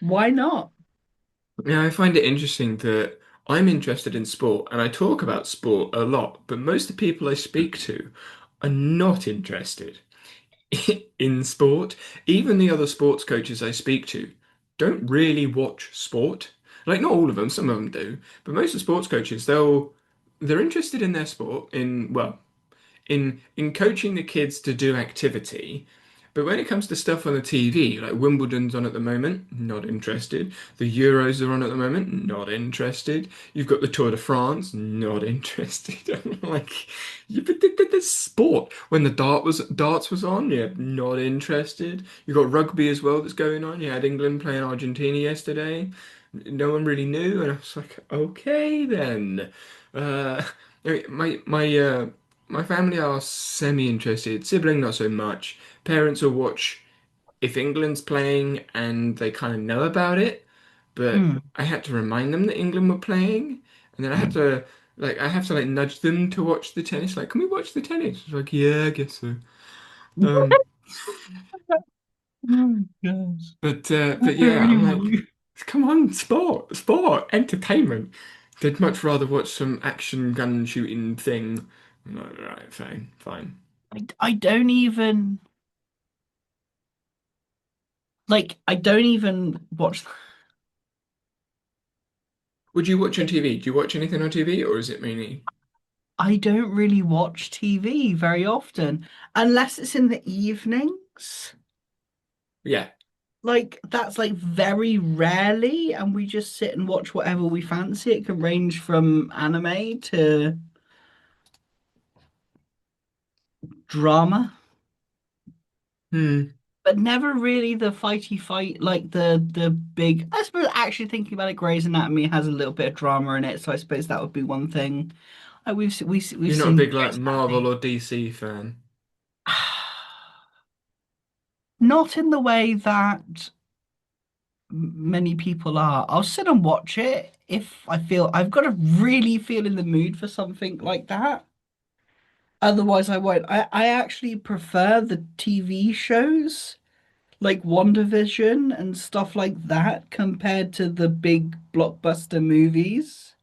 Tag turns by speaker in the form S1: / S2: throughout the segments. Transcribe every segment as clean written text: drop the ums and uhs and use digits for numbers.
S1: Why not?
S2: Yeah, I find it interesting that I'm interested in sport and I talk about sport a lot, but most of the people I speak to are not interested in sport. Even the other sports coaches I speak to don't really watch sport. Like not all of them, some of them do, but most of the sports coaches, they're interested in their sport, in coaching the kids to do activity. But when it comes to stuff on the TV, like Wimbledon's on at the moment, not interested. The Euros are on at the moment, not interested. You've got the Tour de France, not interested. I'm like, yeah, but there's sport. When the darts was on, yeah, not interested. You've got rugby as well that's going on. You had England playing Argentina yesterday. No one really knew, and I was like, okay then. Uh, I mean, my family are semi-interested. Sibling, not so much. Parents will watch if England's playing and they kind of know about it, but
S1: Hmm.
S2: I had to remind them that England were playing, and then I have to like nudge them to watch the tennis. Like, can we watch the tennis? It's like, yeah, I guess so. Um,
S1: Oh, gosh.
S2: but
S1: I
S2: yeah,
S1: really
S2: I'm
S1: want
S2: like,
S1: you.
S2: come on, sport, entertainment. They'd much rather watch some action gun shooting thing. I'm like, right, fine, fine.
S1: I don't even I don't even watch.
S2: Would you watch on TV? Do you watch anything on TV, or is it mainly?
S1: I don't really watch TV very often unless it's in the evenings.
S2: Yeah,
S1: Like that's like very rarely, and we just sit and watch whatever we fancy. It can range from anime to drama,
S2: hmm.
S1: but never really the fighty fight like the big. I suppose actually thinking about it, Grey's Anatomy has a little bit of drama in it, so I suppose that would be one thing. We've
S2: You're not a
S1: seen
S2: big like
S1: Grey's
S2: Marvel
S1: Anatomy.
S2: or DC fan.
S1: Not in the way that many people are. I'll sit and watch it if I feel I've got to really feel in the mood for something like that. Otherwise, I won't. I actually prefer the TV shows like WandaVision and stuff like that compared to the big blockbuster movies.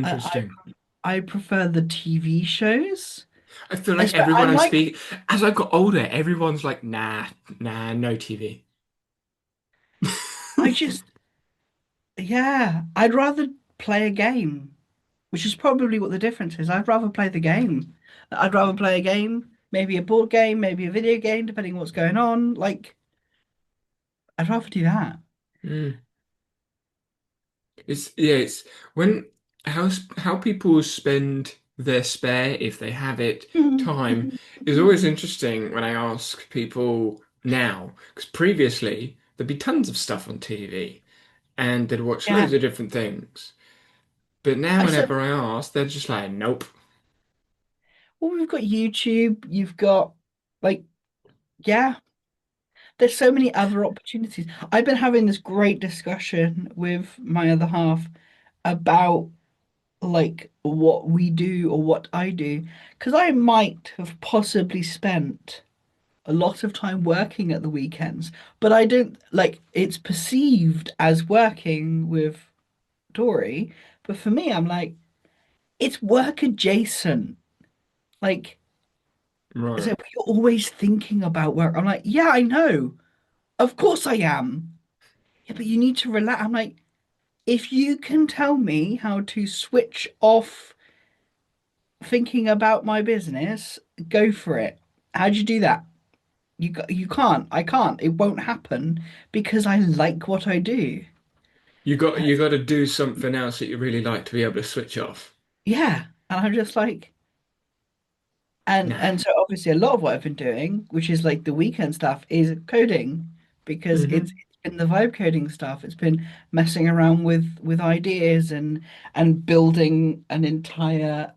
S1: I
S2: Interesting.
S1: I prefer the TV shows.
S2: I feel
S1: I
S2: like
S1: swear, I
S2: everyone I
S1: like.
S2: speak, as I've got older, everyone's like, nah, no TV.
S1: I just yeah. I'd rather play a game, which is probably what the difference is. I'd rather play the game. I'd rather play a game, maybe a board game, maybe a video game, depending on what's going on. Like, I'd rather do that.
S2: Mm. It's when how people spend their spare, if they have it, time is always interesting when I ask people now. Because previously there'd be tons of stuff on TV and they'd watch
S1: Yeah.
S2: loads of different things. But now
S1: I said,
S2: whenever I ask, they're just like, nope.
S1: well, we've got YouTube, you've got like, yeah, there's so many other opportunities. I've been having this great discussion with my other half about like what we do or what I do, because I might have possibly spent a lot of time working at the weekends, but I don't like it's perceived as working with Dory, but for me, I'm like, it's work adjacent. Like, so
S2: Right.
S1: you're always thinking about work. I'm like, yeah, I know. Of course I am. Yeah, but you need to relax. I'm like, if you can tell me how to switch off thinking about my business, go for it. How'd you do that? You can't. I can't. It won't happen because I like what I do. And
S2: You got to do something else that you really like to be able to switch off.
S1: yeah, and I'm just like,
S2: Nah.
S1: and so obviously a lot of what I've been doing, which is like the weekend stuff, is coding because
S2: Hmm.
S1: it's been the vibe coding stuff. It's been messing around with ideas and building an entire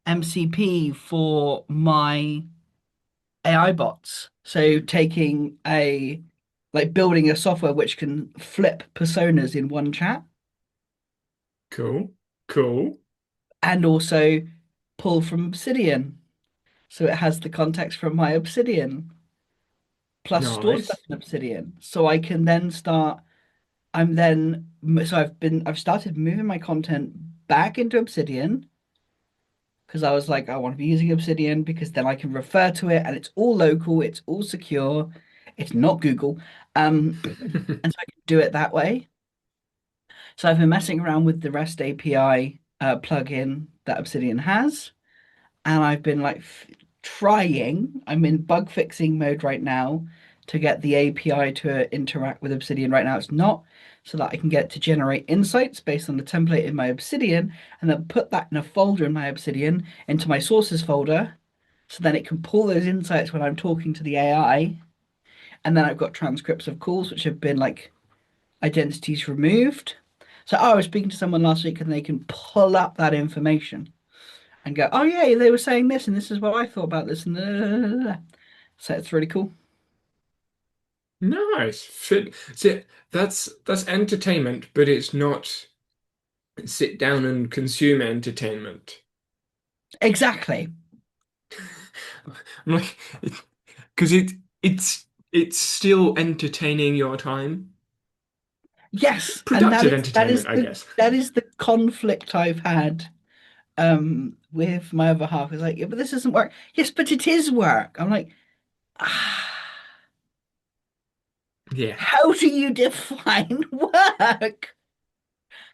S1: MCP for my AI bots. So taking a like building a software which can flip personas in one chat
S2: Cool. Cool.
S1: and also pull from Obsidian. So it has the context from my Obsidian. plus store stuff
S2: Nice.
S1: in Obsidian. So I can then start, so I've started moving my content back into Obsidian because I was like, I want to be using Obsidian because then I can refer to it and it's all local, it's all secure, it's not Google. And so I can do it that way. So I've been messing around with the REST API plugin that Obsidian has, and I've been like trying. I'm in bug fixing mode right now to get the API to interact with Obsidian. Right now, it's not, so that I can get it to generate insights based on the template in my Obsidian, and then put that in a folder in my Obsidian into my sources folder. So then it can pull those insights when I'm talking to the AI. And then I've got transcripts of calls which have been like identities removed. So I was speaking to someone last week and they can pull up that information and go, oh yeah, they were saying this and this is what I thought about this and da, da, da, da, da. So it's really cool.
S2: Nice. See, that's entertainment, but it's not sit down and consume entertainment.
S1: Exactly.
S2: I'm like, because it's still entertaining your time.
S1: Yes, and
S2: Productive entertainment, I guess.
S1: that is the conflict I've had with my other half. Is like, yeah, but this doesn't work. Yes, but it is work. I'm like, ah,
S2: Yeah.
S1: how do you define work?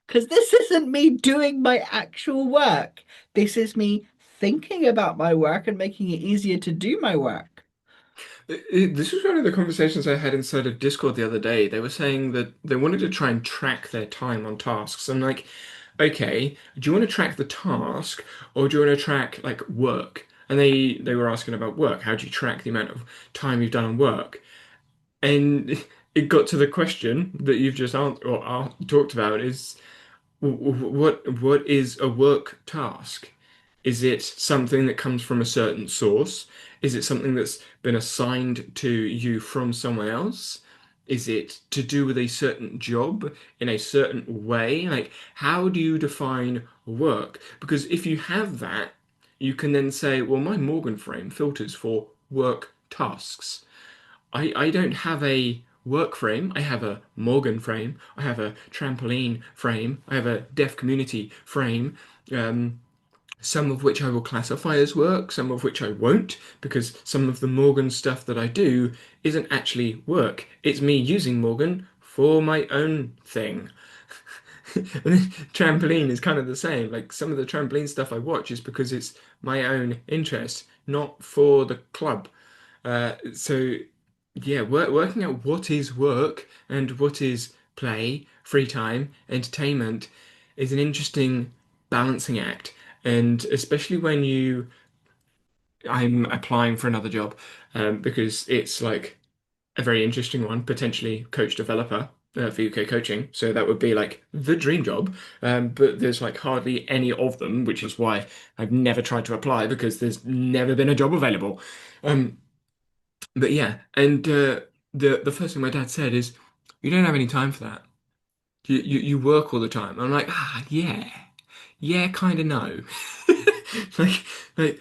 S1: Because this isn't me doing my actual work. This is me thinking about my work and making it easier to do my work.
S2: This was one of the conversations I had inside of Discord the other day. They were saying that they wanted to try and track their time on tasks. I'm like, okay, do you want to track the task or do you want to track like work? And they were asking about work. How do you track the amount of time you've done on work? And it got to the question that you've just answered or talked about is what is a work task? Is it something that comes from a certain source? Is it something that's been assigned to you from someone else? Is it to do with a certain job in a certain way? Like, how do you define work? Because if you have that, you can then say, well, my Morgan frame filters for work tasks. I don't have a work frame. I have a Morgan frame. I have a trampoline frame. I have a deaf community frame. Um, some of which I will classify as work, some of which I won't, because some of the Morgan stuff that I do isn't actually work. It's me using Morgan for my own thing. And trampoline is kind of the same. Like some of the trampoline stuff I watch is because it's my own interest, not for the club. So yeah, working out what is work and what is play, free time, entertainment is an interesting balancing act. And especially when I'm applying for another job, because it's like a very interesting one, potentially coach developer. For UK coaching, so that would be like the dream job. But there's like hardly any of them, which is why I've never tried to apply because there's never been a job available. Um, but yeah, and the first thing my dad said is, "You don't have any time for that. You work all the time." I'm like, yeah, yeah, kind of no. Like, like,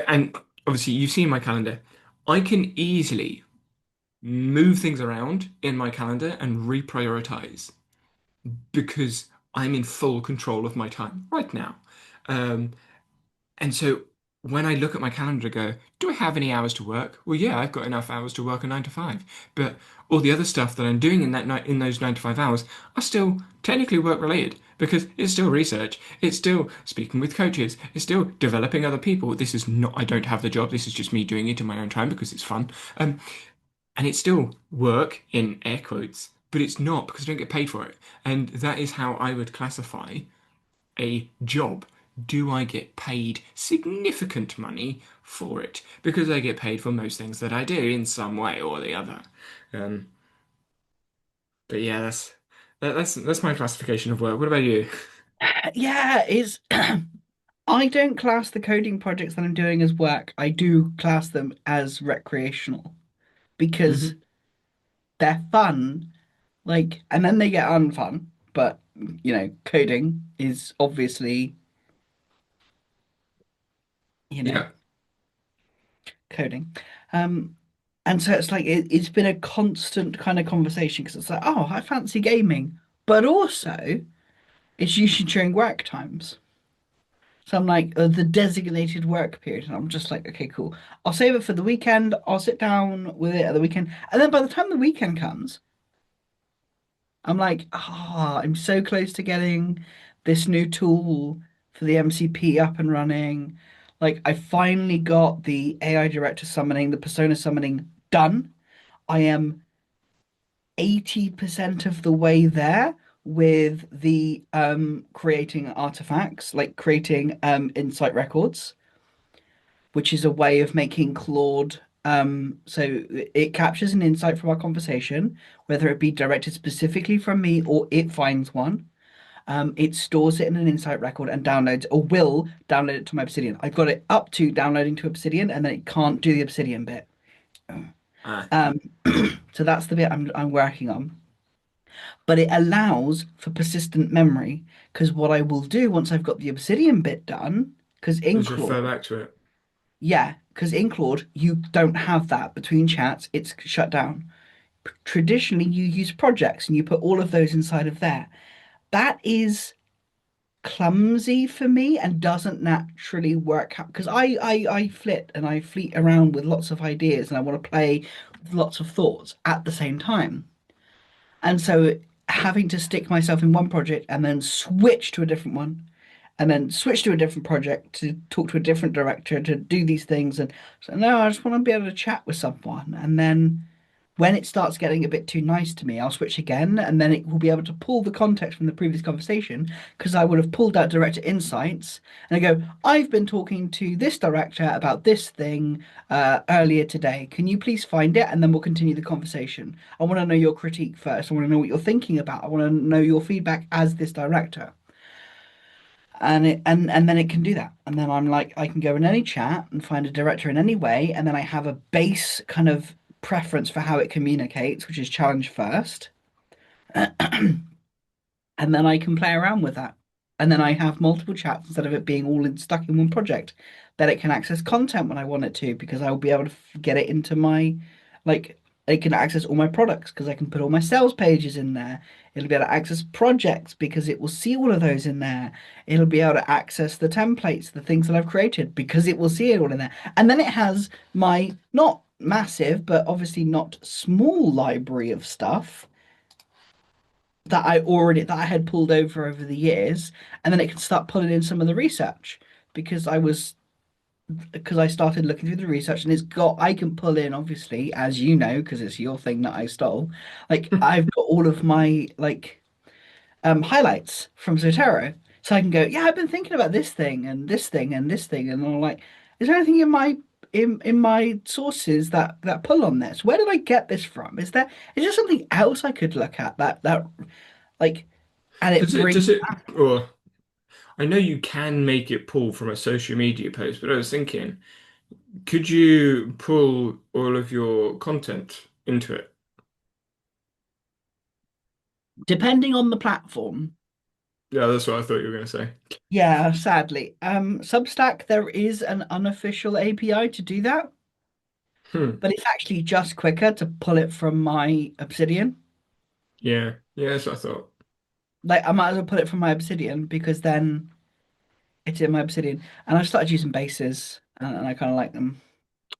S2: and obviously you've seen my calendar. I can easily move things around in my calendar and reprioritize because I'm in full control of my time right now. Um, And so when I look at my calendar, I go, do I have any hours to work? Well, yeah, I've got enough hours to work a 9 to 5. But all the other stuff that I'm doing in that night in those 9 to 5 hours are still technically work related because it's still research, it's still speaking with coaches, it's still developing other people. This is not, I don't have the job. This is just me doing it in my own time because it's fun. And it's still work in air quotes, but it's not because I don't get paid for it. And that is how I would classify a job. Do I get paid significant money for it? Because I get paid for most things that I do in some way or the other. Um, but yeah, that's my classification of work. What about you?
S1: Yeah, is I don't class the coding projects that I'm doing as work. I do class them as recreational because
S2: hmm
S1: they're fun. Like, and then they get unfun. But coding is obviously, you know,
S2: Yeah.
S1: coding. Um, And so it's like it's been a constant kind of conversation because it's like, oh, I fancy gaming, but also it's usually during work times. So I'm like the designated work period, and I'm just like, okay, cool. I'll save it for the weekend. I'll sit down with it at the weekend, and then by the time the weekend comes, I'm like, ah, I'm so close to getting this new tool for the MCP up and running. Like, I finally got the AI director summoning, the persona summoning done. I am 80% of the way there with the creating artifacts, like creating insight records, which is a way of making Claude so it captures an insight from our conversation, whether it be directed specifically from me or it finds one. It stores it in an insight record and downloads or will download it to my Obsidian. I've got it up to downloading to Obsidian and then it can't do the Obsidian bit.
S2: Ah,
S1: Um, so that's the bit I'm working on. But it allows for persistent memory because what I will do once I've got the Obsidian bit done, because in
S2: just refer
S1: Claude,
S2: back to it.
S1: yeah, because in Claude you don't have that between chats, it's shut down. Traditionally, you use projects and you put all of those inside of there. That is clumsy for me and doesn't naturally work out because I flit and I fleet around with lots of ideas and I want to play with lots of thoughts at the same time. And so having to stick myself in one project and then switch to a different one and then switch to a different project to talk to a different director to do these things. And so no, I just want to be able to chat with someone. And then when it starts getting a bit too nice to me, I'll switch again, and then it will be able to pull the context from the previous conversation because I would have pulled out director insights and I go, I've been talking to this director about this thing earlier today. Can you please find it? And then we'll continue the conversation. I want to know your critique first. I want to know what you're thinking about. I want to know your feedback as this director. And then it can do that. And then I'm like, I can go in any chat and find a director in any way, and then I have a base kind of preference for how it communicates, which is challenge first, and then I can play around with that. And then I have multiple chats instead of it being stuck in one project. That it can access content when I want it to, because I will be able to get it into my, like, it can access all my products because I can put all my sales pages in there. It'll be able to access projects because it will see all of those in there. It'll be able to access the templates, the things that I've created because it will see it all in there. And then it has my not massive, but obviously not small library of stuff that I had pulled over the years, and then it can start pulling in some of the research because I started looking through the research and I can pull in obviously as you know because it's your thing that I stole. Like I've got all of my highlights from Zotero, so I can go, yeah, I've been thinking about this thing and this thing and this thing, and I'm like, is there anything in my sources that pull on this? Where did I get this from? Is there something else I could look at that like, and it
S2: Does
S1: brings.
S2: it, or I know you can make it pull from a social media post, but I was thinking, could you pull all of your content into it?
S1: Depending on the platform.
S2: Yeah, that's what I thought you were going to say.
S1: Yeah, sadly. Substack, there is an unofficial API to do that,
S2: Hmm.
S1: but it's actually just quicker to pull it from my Obsidian.
S2: Yeah, yeah, that's what I thought.
S1: Like, I might as well pull it from my Obsidian because then it's in my Obsidian. And I've started using bases and I kind of like them.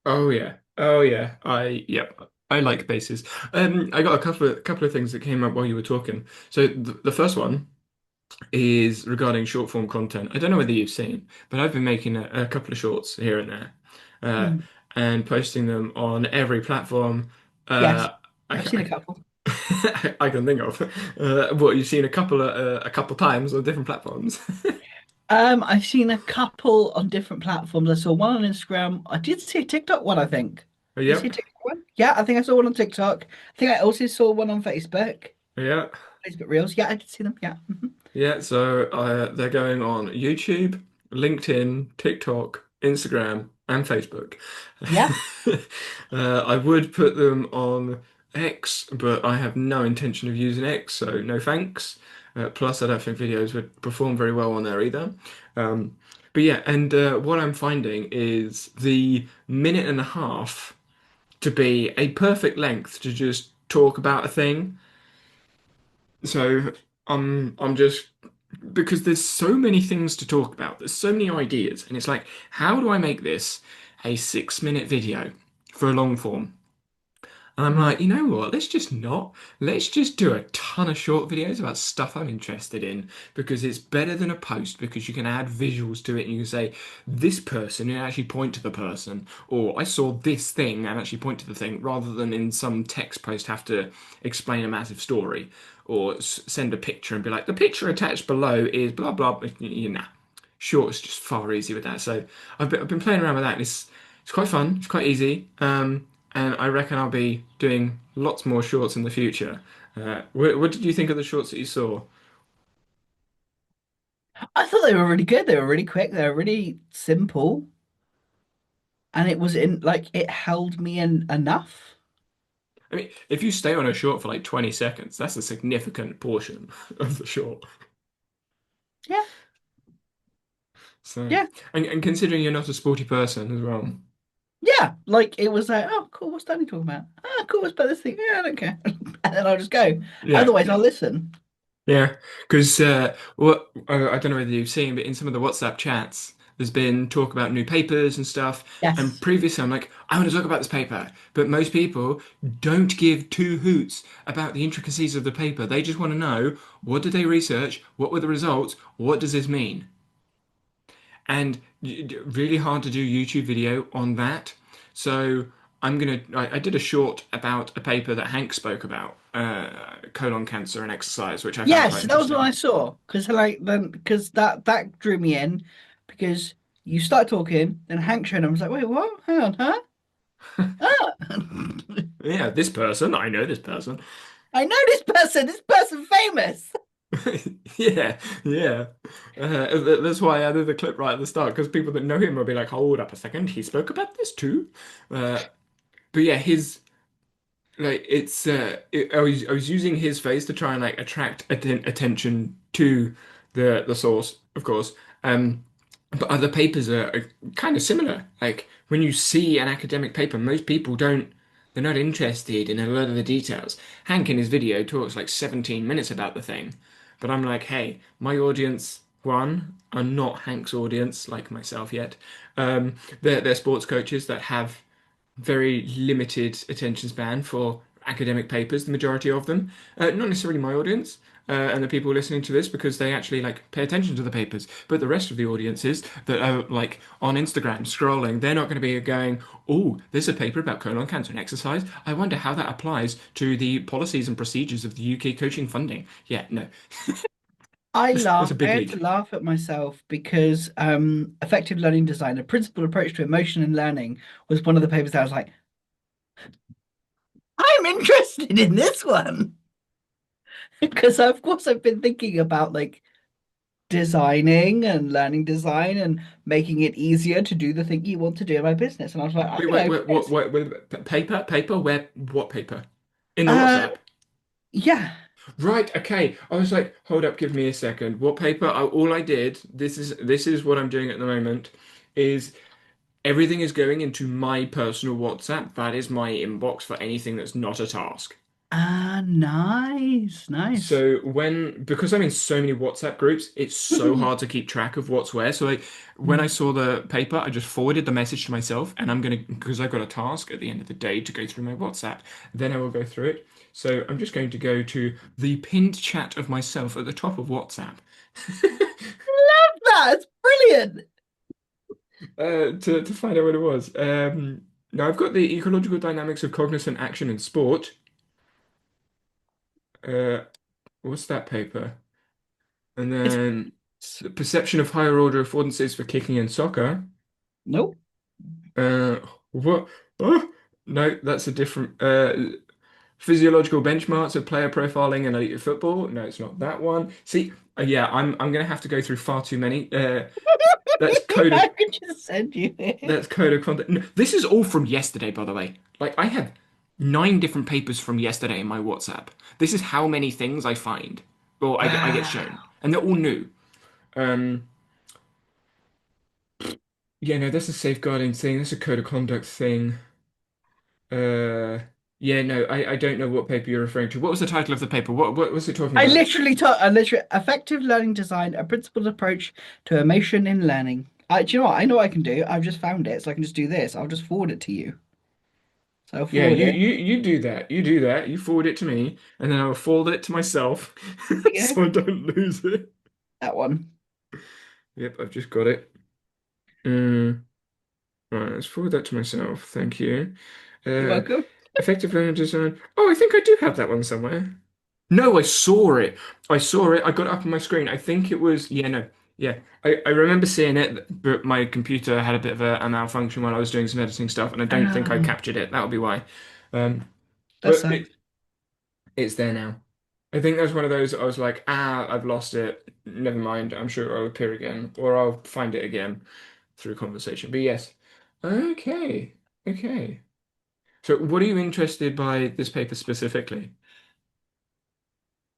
S2: Oh yeah, oh yeah. I like bases. I got a couple of things that came up while you were talking. So the first one is regarding short form content. I don't know whether you've seen, but I've been making a couple of shorts here and there, uh,
S1: Mm.
S2: and posting them on every platform.
S1: Yes,
S2: I,
S1: I've seen a couple.
S2: I can think of. What you've seen a couple times on different platforms.
S1: I've seen a couple on different platforms. I saw one on Instagram. I did see a TikTok one, I think. Did you see a
S2: Yep.
S1: TikTok one? Yeah, I think I saw one on TikTok. I think I also saw one on Facebook.
S2: Yeah.
S1: Facebook Reels. Yeah, I did see them. Yeah. Mhm.
S2: Yeah, so they're going on YouTube, LinkedIn, TikTok, Instagram, and Facebook.
S1: Yeah.
S2: I would put them on X, but I have no intention of using X, so no thanks. Plus, I don't think videos would perform very well on there either. Um, but yeah, and what I'm finding is the minute and a half to be a perfect length to just talk about a thing. So I'm just because there's so many things to talk about. There's so many ideas, and it's like, how do I make this a 6 minute video for a long form? And I'm
S1: Mm.
S2: like, you know what? Let's just not. Let's just do a ton of short videos about stuff I'm interested in because it's better than a post because you can add visuals to it and you can say, this person and actually point to the person, or I saw this thing and actually point to the thing rather than in some text post have to explain a massive story or send a picture and be like, the picture attached below is blah, blah, blah. You know, short is just far easier with that. So I've been playing around with that and it's quite fun. It's quite easy. And I reckon I'll be doing lots more shorts in the future. What did you think of the shorts that you saw?
S1: I thought they were really good. They were really quick. They were really simple, and it was in like it held me in enough.
S2: I mean, if you stay on a short for like 20 seconds, that's a significant portion of the short.
S1: Yeah,
S2: So,
S1: yeah,
S2: and considering you're not a sporty person as well.
S1: yeah. Like it was like, oh, cool. What's Danny talking about? Oh, cool. What's about this thing? Yeah, I don't care. And then I'll just go.
S2: Yeah,
S1: Otherwise, I'll listen.
S2: yeah. Because what I don't know whether you've seen, but in some of the WhatsApp chats, there's been talk about new papers and stuff. And
S1: Yes.
S2: previously, I'm like, I want to talk about this paper. But most people don't give two hoots about the intricacies of the paper. They just want to know what did they research? What were the results? What does this mean? And really hard to do YouTube video on that. So I did a short about a paper that Hank spoke about, colon cancer and exercise, which I found
S1: Yes,
S2: quite
S1: that was what
S2: interesting.
S1: I saw. Because like then because that drew me in because you start talking, then Hank showed up. I was like, wait, what? Hang on, huh? Ah.
S2: Yeah, this person, I know this person.
S1: I know this person famous.
S2: Yeah, yeah. That's why I added the clip right at the start, because people that know him will be like, hold up a second, he spoke about this too. Uh, but yeah, his like I was using his face to try and like attract attention to the source, of course. Um, but other papers are kind of similar. Like when you see an academic paper, most people don't. They're not interested in a lot of the details. Hank in his video talks like 17 minutes about the thing, but I'm like, hey, my audience, one, are not Hank's audience, like myself yet. They're sports coaches that have very limited attention span for academic papers, the majority of them. Not necessarily my audience and the people listening to this because they actually like pay attention to the papers, but the rest of the audiences that are like on Instagram scrolling, they're not going to be going, oh, there's a paper about colon cancer and exercise. I wonder how that applies to the policies and procedures of the UK coaching funding. Yeah, no,
S1: I
S2: that's a
S1: laugh. I
S2: big
S1: had to
S2: league.
S1: laugh at myself because effective learning design, a principled approach to emotion and learning, was one of the papers that I was like, I'm interested in this one because of course I've been thinking about like designing and learning design and making it easier to do the thing you want to do in my business. And I was like, I'm
S2: Wait,
S1: gonna
S2: wait,
S1: open
S2: wait,
S1: this.
S2: paper, where, what paper? In the
S1: Uh,
S2: WhatsApp.
S1: yeah.
S2: Right, okay. I was like, hold up, give me a second. What paper? All I did, this is what I'm doing at the moment, is everything is going into my personal WhatsApp. That is my inbox for anything that's not a task.
S1: Ah, nice, nice.
S2: So because I'm in so many WhatsApp groups, it's so hard to keep track of what's where. So like when I saw the paper, I just forwarded the message to myself, and I'm gonna because I've got a task at the end of the day to go through my WhatsApp. Then I will go through it. So I'm just going to go to the pinned chat of myself at the top of WhatsApp
S1: That's brilliant.
S2: to find out what it was. Now I've got the ecological dynamics of cognizant action in sport. Uh, what's that paper? And
S1: It's
S2: then the perception of higher order affordances for kicking in soccer.
S1: nope.
S2: Uh, what? Oh, no, that's a different. Physiological benchmarks of player profiling in elite football. No, it's not that one. See, yeah, I'm gonna have to go through far too many. That's code of
S1: I could just send you it.
S2: that's code of conduct. No, this is all from yesterday, by the way. Like I have 9 different papers from yesterday in my WhatsApp. This is how many things I find, or I get shown,
S1: Wow.
S2: and they're all new. Um, yeah, no, that's a safeguarding thing. That's a code of conduct thing. Uh, yeah, no, I don't know what paper you're referring to. What was the title of the paper? What was it talking about?
S1: I literally effective learning design, a principled approach to emotion in learning. Do you know what? I know what I can do. I've just found it, so I can just do this. I'll just forward it to you. So I'll
S2: Yeah,
S1: forward it.
S2: you do that. You do that. You forward it to me, and then I'll forward it to myself,
S1: There you go.
S2: so I don't lose it.
S1: That one.
S2: Yep, I've just got it. Mm, right, let's forward that to myself. Thank you.
S1: You're
S2: Uh,
S1: welcome.
S2: effective learning design. Oh, I think I do have that one somewhere. No, I saw it. I saw it. I got it up on my screen. I think it was, yeah, no. Yeah. I remember seeing it, but my computer had a bit of a malfunction while I was doing some editing stuff, and I don't think I
S1: Oh,
S2: captured it. That would be why. Um,
S1: that
S2: but
S1: sucks.
S2: it's there now. I think that's one of those I was like, I've lost it. Never mind. I'm sure it'll appear again, or I'll find it again through conversation. But yes. Okay. Okay. So what are you interested by this paper specifically?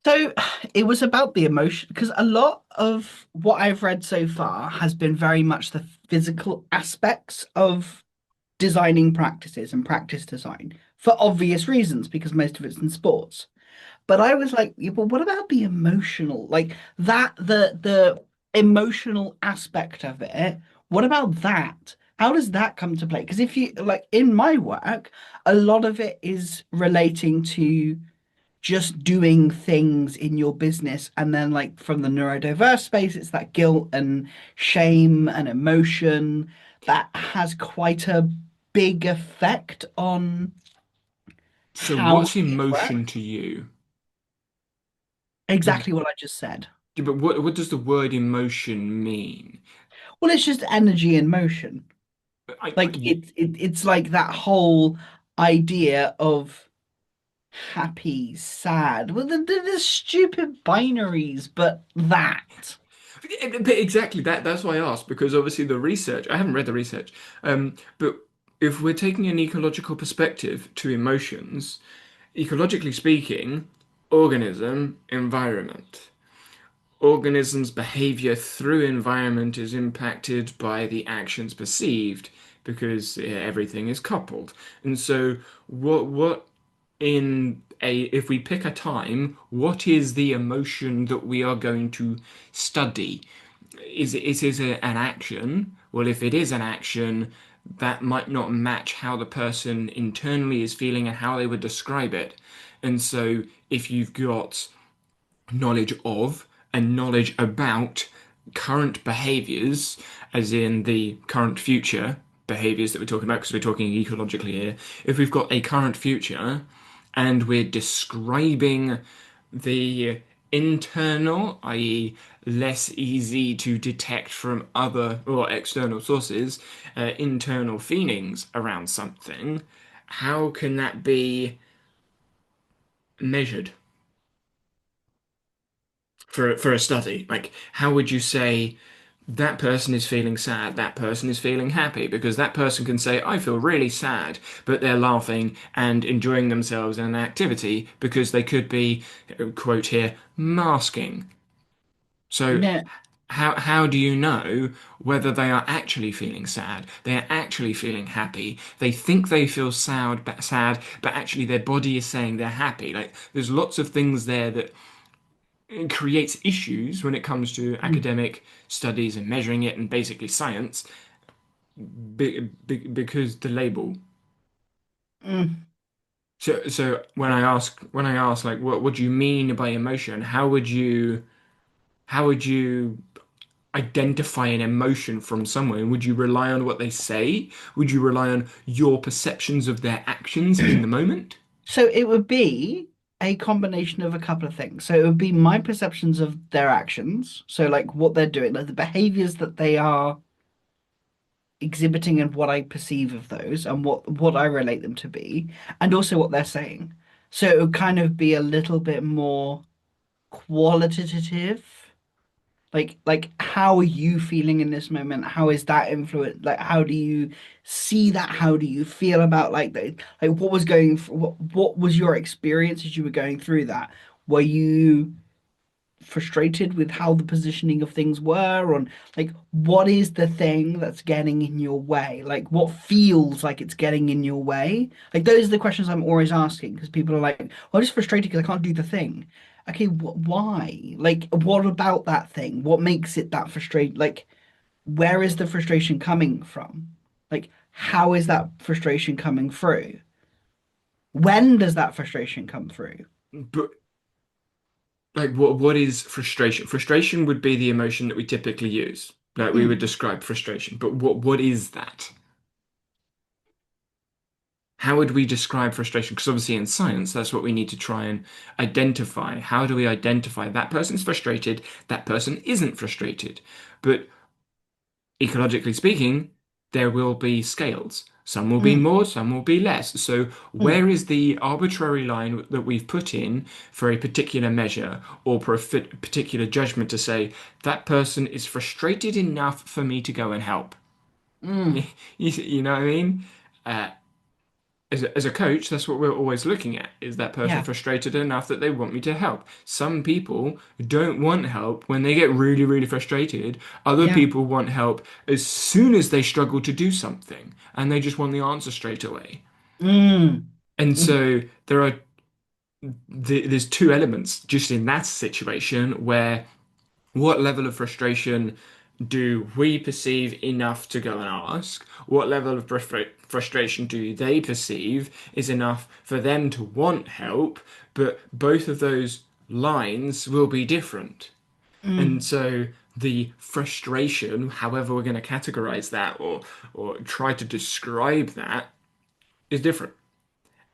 S1: So it was about the emotion because a lot of what I've read so far has been very much the physical aspects of designing practices and practice design for obvious reasons because most of it's in sports. But I was like, yeah, but what about the emotional, like that, the emotional aspect of it? What about that? How does that come to play? Because if you like in my work, a lot of it is relating to just doing things in your business. And then, like, from the neurodiverse space, it's that guilt and shame and emotion that has quite a big effect on
S2: So
S1: how
S2: what's
S1: we work.
S2: emotion to you? Like,
S1: Exactly what I just said.
S2: yeah, but what does the word emotion mean?
S1: Well, it's just energy in motion. Like
S2: You,
S1: it's like that whole idea of happy, sad. Well, the stupid binaries, but that.
S2: but exactly that's why I asked because obviously the research I haven't read the research, but if we're taking an ecological perspective to emotions, ecologically speaking, organism, environment. Organisms' behavior through environment is impacted by the actions perceived because everything is coupled. And so what in a if we pick a time, what is the emotion that we are going to study? Is it an action? Well, if it is an action, that might not match how the person internally is feeling and how they would describe it. And so if you've got knowledge of and knowledge about current behaviors, as in the current future behaviors that we're talking about, because we're talking ecologically here. If we've got a current future and we're describing the internal, i.e., less easy to detect from other or external sources, internal feelings around something, how can that be measured? For a study? Like, how would you say that person is feeling sad, that person is feeling happy? Because that person can say, I feel really sad, but they're laughing and enjoying themselves in an activity because they could be, quote here, masking. So
S1: No.
S2: how do you know whether they are actually feeling sad? They are actually feeling happy. They think they feel sad, but actually their body is saying they're happy. Like there's lots of things there that it creates issues when it comes to
S1: Mm,
S2: academic studies and measuring it and basically science because the label.
S1: mm.
S2: So when I ask like what do you mean by emotion? How would you identify an emotion from someone? Would you rely on what they say? Would you rely on your perceptions of their actions in the moment?
S1: So it would be a combination of a couple of things. So it would be my perceptions of their actions. So like what they're doing, like the behaviors that they are exhibiting and what I perceive of those and what I relate them to be, and also what they're saying. So it would kind of be a little bit more qualitative. Like how are you feeling in this moment? How is that influence? Like how do you see that? How do you feel about like what was what was your experience as you were going through that? Were you frustrated with how the positioning of things were, on like what is the thing that's getting in your way? Like what feels like it's getting in your way? Like those are the questions I'm always asking because people are like, well, I'm just frustrated because I can't do the thing. Okay, why? Like, what about that thing? What makes it that frustrating? Like, where is the frustration coming from? Like, how is that frustration coming through? When does that frustration come through?
S2: But like what is frustration? Frustration would be the emotion that we typically use. Like we would
S1: Mm,
S2: describe frustration. But what is that? How would we describe frustration? Because obviously in science, that's what we need to try and identify. How do we identify that person's frustrated, that person isn't frustrated? But ecologically speaking, there will be scales. Some will be
S1: mm,
S2: more, some will be less. So,
S1: mm,
S2: where is the arbitrary line that we've put in for a particular measure or for a particular judgment to say that person is frustrated enough for me to go and help?
S1: mm.
S2: You know what I mean? Uh, as a coach, that's what we're always looking at. Is that person
S1: Yeah,
S2: frustrated enough that they want me to help? Some people don't want help when they get really, really frustrated. Other
S1: yeah.
S2: people want help as soon as they struggle to do something and they just want the answer straight away.
S1: Mm,
S2: And
S1: mm,
S2: so there's two elements just in that situation where what level of frustration do we perceive enough to go and ask? What level of frustration do they perceive is enough for them to want help? But both of those lines will be different. And
S1: mm,
S2: so the frustration, however we're going to categorize that or try to describe that, is different.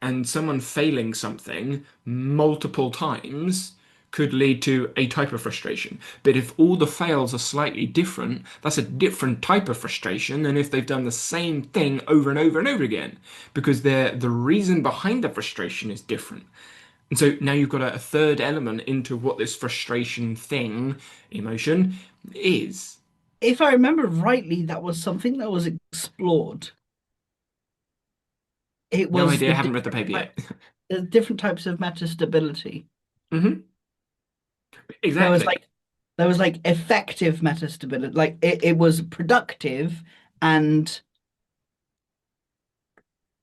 S2: And someone failing something multiple times could lead to a type of frustration. But if all the fails are slightly different, that's a different type of frustration than if they've done the same thing over and over and over again, because the reason behind the frustration is different. And so now you've got a third element into what this frustration thing, emotion, is.
S1: If I remember rightly, that was something that was explored. It
S2: No
S1: was
S2: idea, I haven't read the paper yet.
S1: the different types of metastability.
S2: Hmm.
S1: There was
S2: Exactly.
S1: like there was like effective metastability, like it was productive and,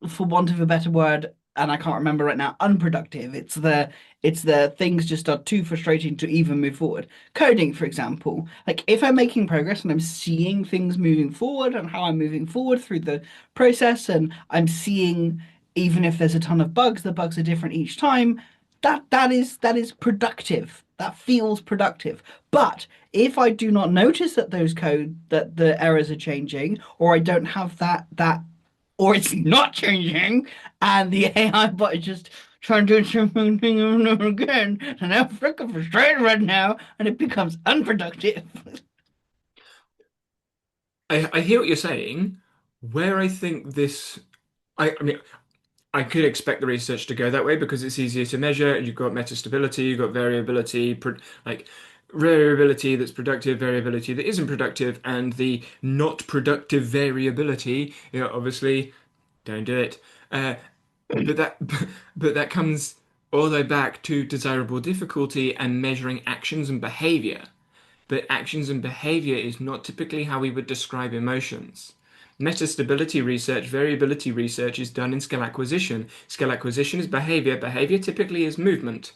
S1: for want of a better word, and I can't remember right now, unproductive. It's the things just are too frustrating to even move forward. Coding, for example, like if I'm making progress and I'm seeing things moving forward and how I'm moving forward through the process, and I'm seeing even if there's a ton of bugs, the bugs are different each time. That is productive. That feels productive. But if I do not notice that those code that the errors are changing, or I don't have that or it's not changing, and the AI bot is just trying to do something over and over again, and I'm freaking frustrated right now, and it becomes unproductive.
S2: I hear what you're saying. Where I think this, I mean, I could expect the research to go that way because it's easier to measure. You've got metastability, you've got variability, like variability that's productive, variability that isn't productive, and the not productive variability. Obviously, don't do it. Uh, but that, but that comes all the way back to desirable difficulty and measuring actions and behavior. But actions and behavior is not typically how we would describe emotions. Metastability research, variability research is done in skill acquisition. Skill acquisition is behavior. Behavior typically is movement.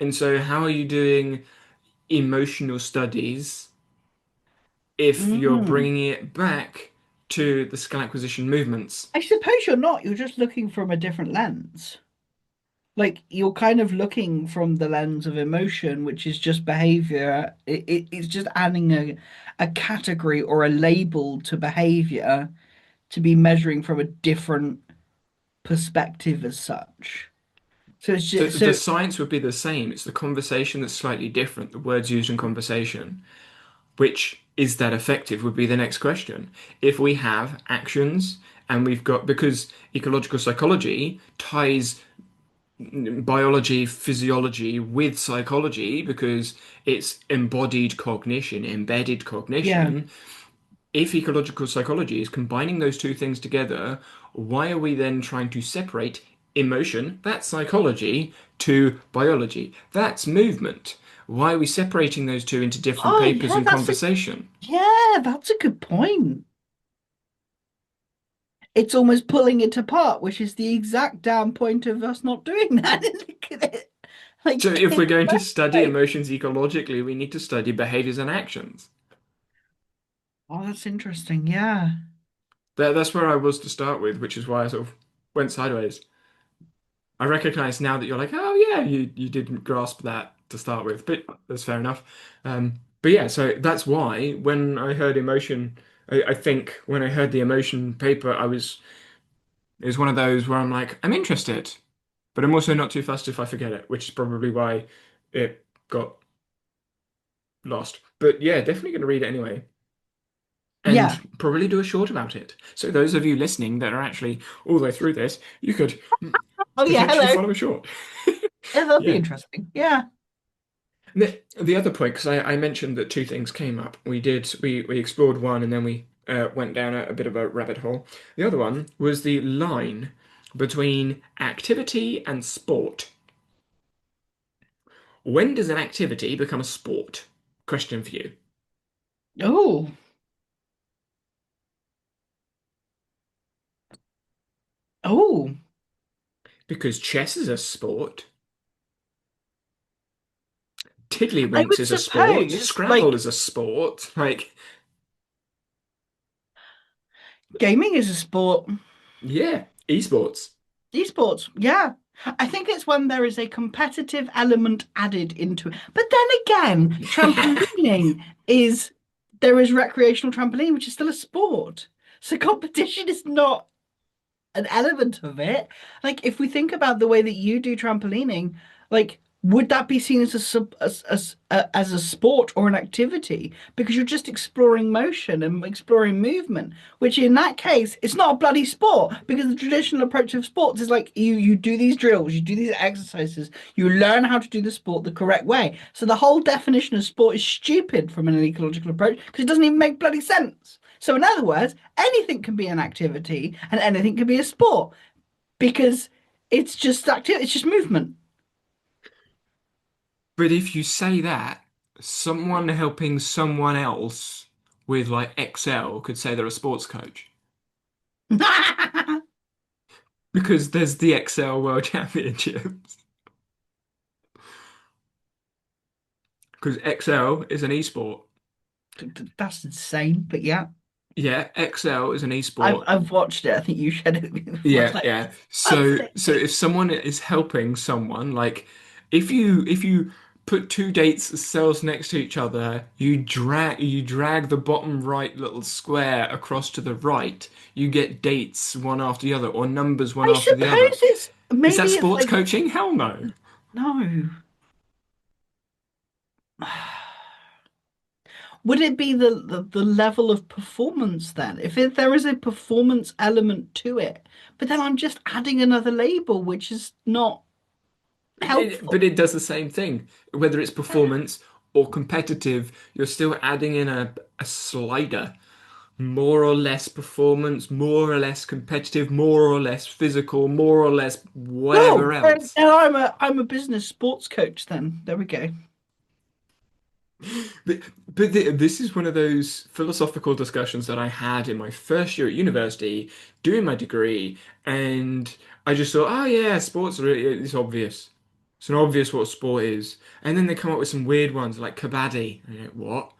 S2: And so, how are you doing emotional studies if you're
S1: Mm.
S2: bringing it back to the skill acquisition movements?
S1: I suppose you're not. You're just looking from a different lens. Like you're kind of looking from the lens of emotion, which is just behavior. It's just adding a category or a label to behavior to be measuring from a different perspective as such. So it's
S2: So
S1: just
S2: the
S1: so.
S2: science would be the same. It's the conversation that's slightly different, the words used in conversation. Which is that effective would be the next question. If we have actions and we've got, because ecological psychology ties biology, physiology with psychology because it's embodied cognition, embedded
S1: Yeah.
S2: cognition. If ecological psychology is combining those two things together, why are we then trying to separate emotion, that's psychology, to biology, that's movement. Why are we separating those two into different
S1: Oh
S2: papers
S1: yeah,
S2: and conversation?
S1: that's a good point. It's almost pulling it apart, which is the exact damn point of us not doing that. Look at it.
S2: So
S1: Like
S2: if
S1: in
S2: we're
S1: the
S2: going to
S1: first
S2: study
S1: place.
S2: emotions ecologically, we need to study behaviors and actions.
S1: Oh, that's interesting. Yeah.
S2: That's where I was to start with, which is why I sort of went sideways. I recognize now that you're like, oh yeah, you didn't grasp that to start with, but that's fair enough. But yeah, so that's why when I heard emotion, I think when I heard the emotion paper, it was one of those where I'm like, I'm interested, but I'm also not too fussed if I forget it, which is probably why it got lost. But yeah, definitely going to read it anyway. And
S1: Yeah.
S2: probably do a short about it. So those of you listening that are actually all the way through this, you could
S1: Oh yeah,
S2: potentially
S1: hello.
S2: follow a short.
S1: Yeah, that'd be
S2: Yeah.
S1: interesting. Yeah.
S2: The other point, because I mentioned that two things came up. We explored one and then we went down a bit of a rabbit hole. The other one was the line between activity and sport. When does an activity become a sport? Question for you.
S1: Oh. Oh.
S2: Because chess is a sport,
S1: I
S2: Tiddlywinks
S1: would
S2: is a sport,
S1: suppose
S2: Scrabble
S1: like
S2: is a sport. Like,
S1: gaming is a sport.
S2: yeah, esports.
S1: Esports, yeah. I think it's when there is a competitive element added into it. But then again, trampolining is there is recreational trampoline, which is still a sport. So competition is not an element of it. Like if we think about the way that you do trampolining, like would that be seen as as a sport or an activity? Because you're just exploring motion and exploring movement, which in that case, it's not a bloody sport because the traditional approach of sports is like you do these drills, you do these exercises, you learn how to do the sport the correct way. So the whole definition of sport is stupid from an ecological approach because it doesn't even make bloody sense. So, in other words, anything can be an activity and anything can be a sport because it's just activity, it's just movement.
S2: But if you say that, someone helping someone else with like Excel could say they're a sports coach. Because there's the Excel World Championships. Because Excel is an esport.
S1: That's insane, but yeah,
S2: Yeah, Excel is an
S1: I've
S2: esport.
S1: I've watched it. I think you shared it with me before. I was
S2: Yeah,
S1: like,
S2: yeah.
S1: that's
S2: So
S1: it.
S2: if someone is helping someone, like if you put two dates cells next to each other, you drag the bottom right little square across to the right, you get dates one after the other, or numbers one
S1: I
S2: after the other.
S1: suppose it's
S2: Is that
S1: maybe it's
S2: sports
S1: like
S2: coaching? Hell no.
S1: no. Would it be the level of performance then? There is a performance element to it, but then I'm just adding another label, which is not
S2: But
S1: helpful.
S2: it does the same thing. Whether it's performance or competitive, you're still adding in a slider. More or less performance, more or less competitive, more or less physical, more or less whatever
S1: Oh,
S2: else.
S1: and I'm a business sports coach then. There we go.
S2: But, but this is one of those philosophical discussions that I had in my first year at university, doing my degree, and I just thought, oh yeah, sports are it's obvious. It's an obvious what sport is. And then they come up with some weird ones like kabaddi. And you're like, what?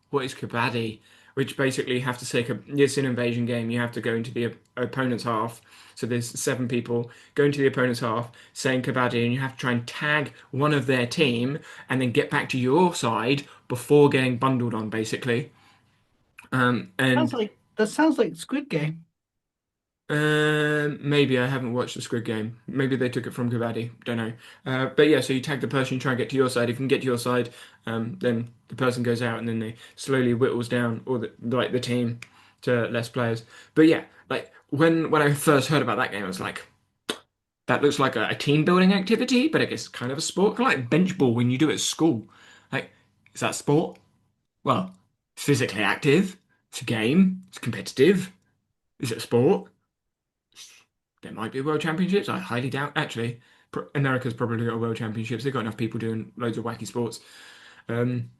S2: What is kabaddi? Which basically you have to take it's an invasion game. You have to go into the opponent's half. So there's seven people going to the opponent's half, saying kabaddi, and you have to try and tag one of their team and then get back to your side before getting bundled on, basically.
S1: Sounds
S2: And
S1: like that sounds like Squid Game.
S2: maybe I haven't watched the Squid Game. Maybe they took it from kabaddi. Don't know. But yeah, so you tag the person, you try and get to your side. If you can get to your side, then the person goes out, and then they slowly whittles down all the team to less players. But yeah, like when I first heard about that game, I was like, that looks like a team building activity, but I guess kind of a sport, kind of like bench ball when you do it at school. Like, is that sport? Well, it's physically active. It's a game. It's competitive. Is it a sport? There might be world championships. I highly doubt. Actually, America's probably got a world championships. They've got enough people doing loads of wacky sports. Um,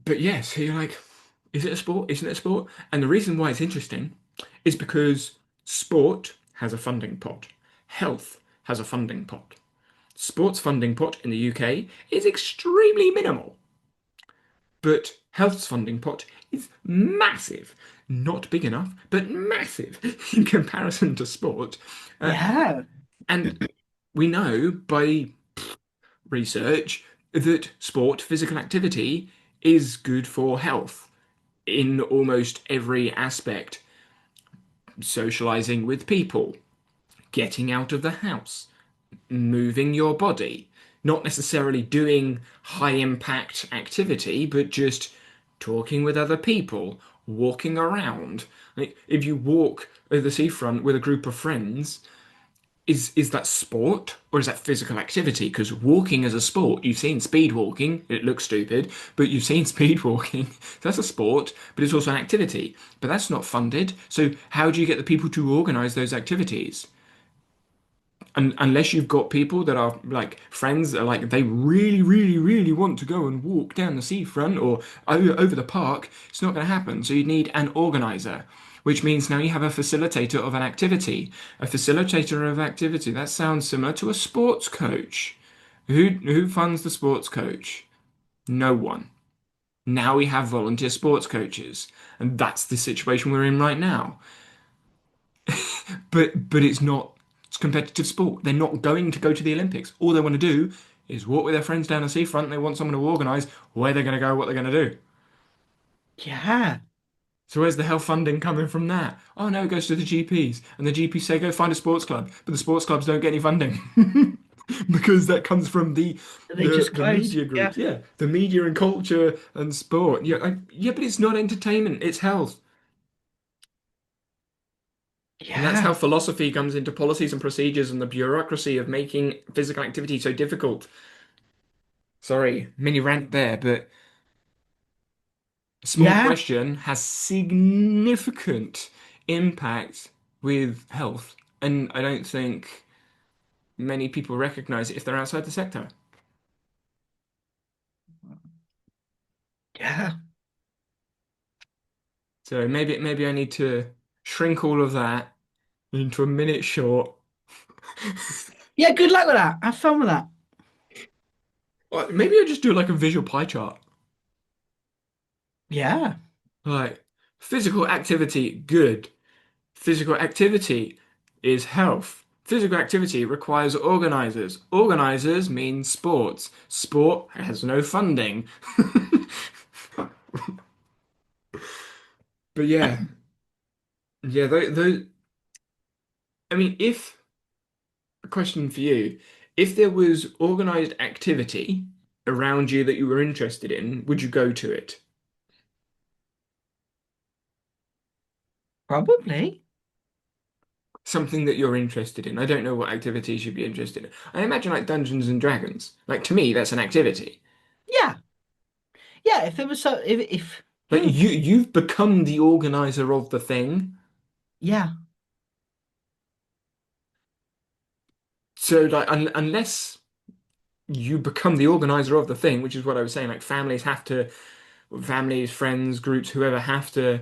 S2: but yes, so you're like, is it a sport? Isn't it a sport? And the reason why it's interesting is because sport has a funding pot. Health has a funding pot. Sports funding pot in the UK is extremely minimal, but health's funding pot is massive. Not big enough, but massive in comparison to sport. Uh,
S1: Yeah.
S2: and we know by research that sport, physical activity, is good for health in almost every aspect. Socializing with people, getting out of the house, moving your body, not necessarily doing high impact activity, but just talking with other people, walking around. Like if you walk over the seafront with a group of friends, is that sport or is that physical activity? Because walking is a sport. You've seen speed walking, it looks stupid, but you've seen speed walking. That's a sport, but it's also an activity. But that's not funded. So how do you get the people to organize those activities? And unless you've got people that are like friends that are like they really, really, really want to go and walk down the seafront or over the park, it's not going to happen. So you need an organizer, which means now you have a facilitator of an activity. A facilitator of activity, that sounds similar to a sports coach. Who funds the sports coach? No one. Now we have volunteer sports coaches, and that's the situation we're in right now. But it's not it's competitive sport. They're not going to go to the Olympics. All they want to do is walk with their friends down the seafront. They want someone to organise where they're going to go, what they're going to do.
S1: Yeah.
S2: So where's the health funding coming from that? Oh no, it goes to the GPs, and the GPs say go find a sports club, but the sports clubs don't get any funding because that comes from the
S1: They
S2: the
S1: just
S2: the
S1: close.
S2: media
S1: Yeah.
S2: groups. Yeah, the media and culture and sport. Yeah, yeah, but it's not entertainment. It's health. And that's how
S1: Yeah.
S2: philosophy comes into policies and procedures and the bureaucracy of making physical activity so difficult. Sorry, mini rant there, but small
S1: Yeah.
S2: question has significant impact with health, and I don't think many people recognize it if they're outside the sector.
S1: Yeah.
S2: So maybe I need to shrink all of that into a minute short.
S1: Yeah. Good luck with that. Have fun with that.
S2: Or maybe I just do like a visual pie chart.
S1: Yeah.
S2: Like physical activity, good. Physical activity is health. Physical activity requires organizers. Organizers mean sports. Sport has no funding. But yeah, those, I mean, if, a question for you, if there was organized activity around you that you were interested in, would you go to it?
S1: Probably.
S2: Something that you're interested in. I don't know what activities you'd be interested in. I imagine like Dungeons and Dragons. Like to me, that's an activity.
S1: Yeah. Yeah. If there was so, if
S2: Like
S1: hmm,
S2: you've become the organizer of the thing.
S1: yeah.
S2: So like unless you become the organizer of the thing, which is what I was saying, like families, friends, groups, whoever have to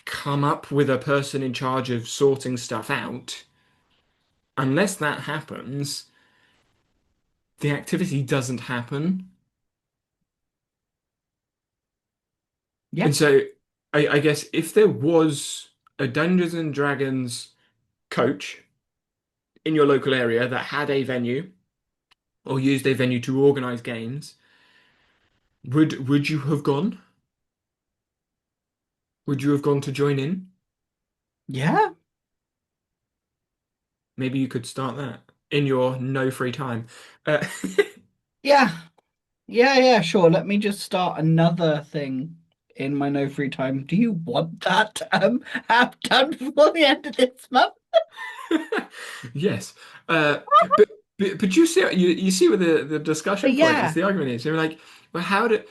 S2: come up with a person in charge of sorting stuff out. Unless that happens, the activity doesn't happen.
S1: Yeah.
S2: And so I guess if there was a Dungeons and Dragons coach in your local area that had a venue or used a venue to organize games, would you have gone? Would you have gone to join in?
S1: Yeah.
S2: Maybe you could start that in your no free time. Uh,
S1: Yeah. Yeah. Yeah. Sure. Let me just start another thing in my no free time. Do you want that have done before the end of this month?
S2: yes, uh, but, but you see where the discussion point is,
S1: Yeah.
S2: the argument is. They're like, well, how do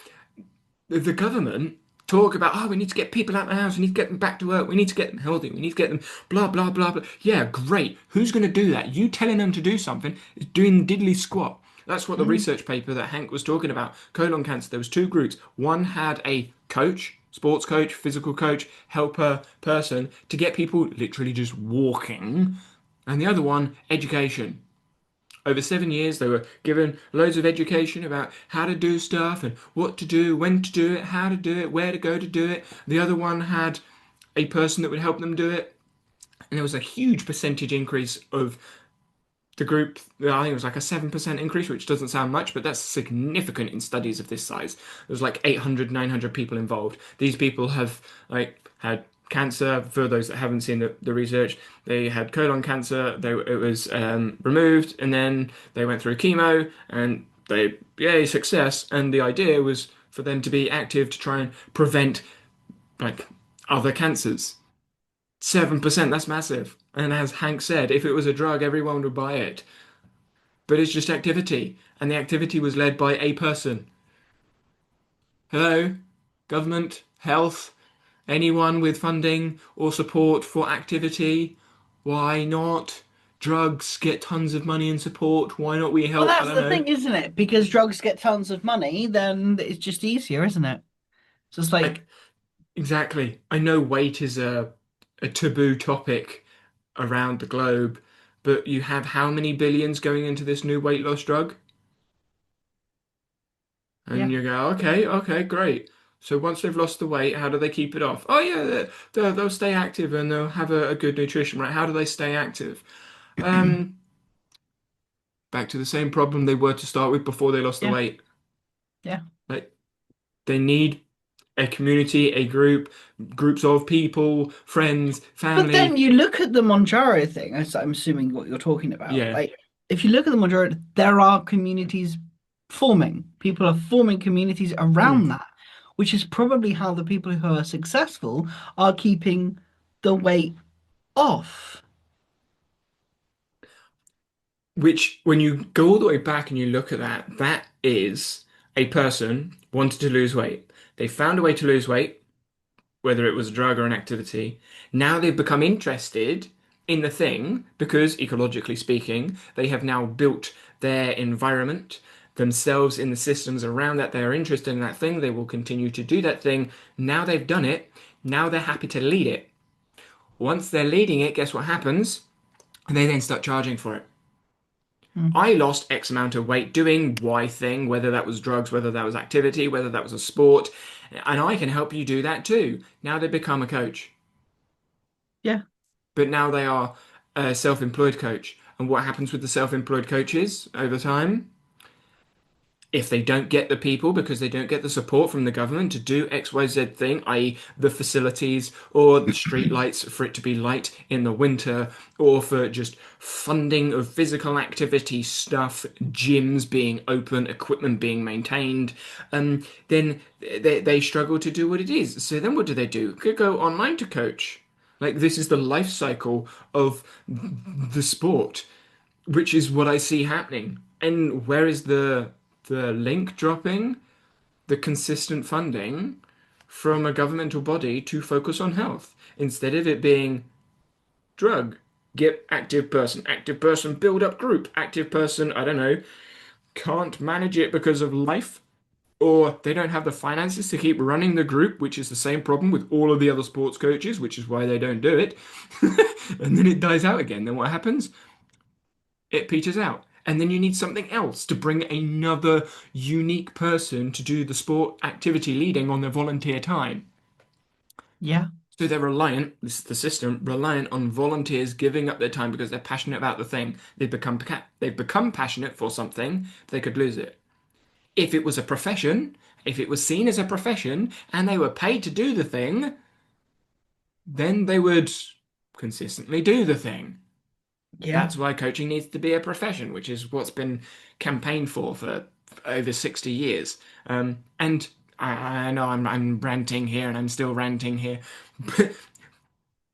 S2: the government? talk about, oh, we need to get people out of the house, we need to get them back to work, we need to get them healthy, we need to get them blah blah blah blah. Yeah, great. Who's going to do that? You telling them to do something is doing diddly squat. That's what the
S1: Mm.
S2: research paper that Hank was talking about, colon cancer. There was two groups. One had a coach, sports coach, physical coach, helper person to get people literally just walking, and the other one, education. Over 7 years, they were given loads of education about how to do stuff and what to do, when to do it, how to do it, where to go to do it. The other one had a person that would help them do it. And there was a huge percentage increase of the group. I think it was like a 7% increase, which doesn't sound much, but that's significant in studies of this size. There's like 800, 900 people involved. These people have like had cancer. For those that haven't seen the research, they had colon cancer. It was removed, and then they went through chemo, and they, yay, success. And the idea was for them to be active to try and prevent like other cancers. 7%, that's massive. And as Hank said, if it was a drug, everyone would buy it. But it's just activity. And the activity was led by a person. Hello? Government? Health? Anyone with funding or support for activity? Why not? Drugs get tons of money and support. Why not we
S1: Well,
S2: help? I
S1: that's
S2: don't
S1: the
S2: know.
S1: thing, isn't it? Because drugs get tons of money, then it's just easier, isn't it? So it's like,
S2: Like, exactly. I know weight is a taboo topic around the globe, but you have how many billions going into this new weight loss drug?
S1: yeah.
S2: And you go, okay, okay, great. So once they've lost the weight, how do they keep it off? Oh yeah, they'll stay active and they'll have a good nutrition, right? How do they stay active? Um, Back to the same problem they were to start with before they lost the
S1: Yeah.
S2: weight.
S1: Yeah.
S2: Like they need a community, a group, groups of people, friends,
S1: But then
S2: family.
S1: you look at the Monjaro thing, as I'm assuming what you're talking about.
S2: Yeah.
S1: Like, if you look at the Monjaro, there are communities forming. People are forming communities around
S2: Mm.
S1: that, which is probably how the people who are successful are keeping the weight off.
S2: Which, when you go all the way back and you look at that, that is a person wanted to lose weight. They found a way to lose weight, whether it was a drug or an activity. Now they've become interested in the thing because, ecologically speaking, they have now built their environment themselves in the systems around that. They're interested in that thing. They will continue to do that thing. Now they've done it. Now they're happy to lead it. Once they're leading it, guess what happens? They then start charging for it.
S1: Mm.
S2: I lost X amount of weight doing Y thing, whether that was drugs, whether that was activity, whether that was a sport, and I can help you do that too. Now they become a coach,
S1: Yeah.
S2: but now they are a self-employed coach. And what happens with the self-employed coaches over time? If they don't get the people because they don't get the support from the government to do XYZ thing, i.e., the facilities or the street lights for it to be light in the winter, or for just funding of physical activity stuff, gyms being open, equipment being maintained, then they struggle to do what it is. So then what do? Could go online to coach. Like this is the life cycle of the sport, which is what I see happening. And where is the link dropping? The consistent funding from a governmental body to focus on health instead of it being drug, get active person, build up group, active person, I don't know, can't manage it because of life, or they don't have the finances to keep running the group, which is the same problem with all of the other sports coaches, which is why they don't do it. And then it dies out again. Then what happens? It peters out. And then you need something else to bring another unique person to do the sport activity leading on their volunteer time.
S1: Yeah.
S2: So they're reliant, this is the system, reliant on volunteers giving up their time because they're passionate about the thing. They've become passionate for something, they could lose it. If it was a profession, if it was seen as a profession and they were paid to do the thing, then they would consistently do the thing.
S1: Yeah.
S2: That's why coaching needs to be a profession, which is what's been campaigned for over 60 years. And I know I'm ranting here and I'm still ranting here, but,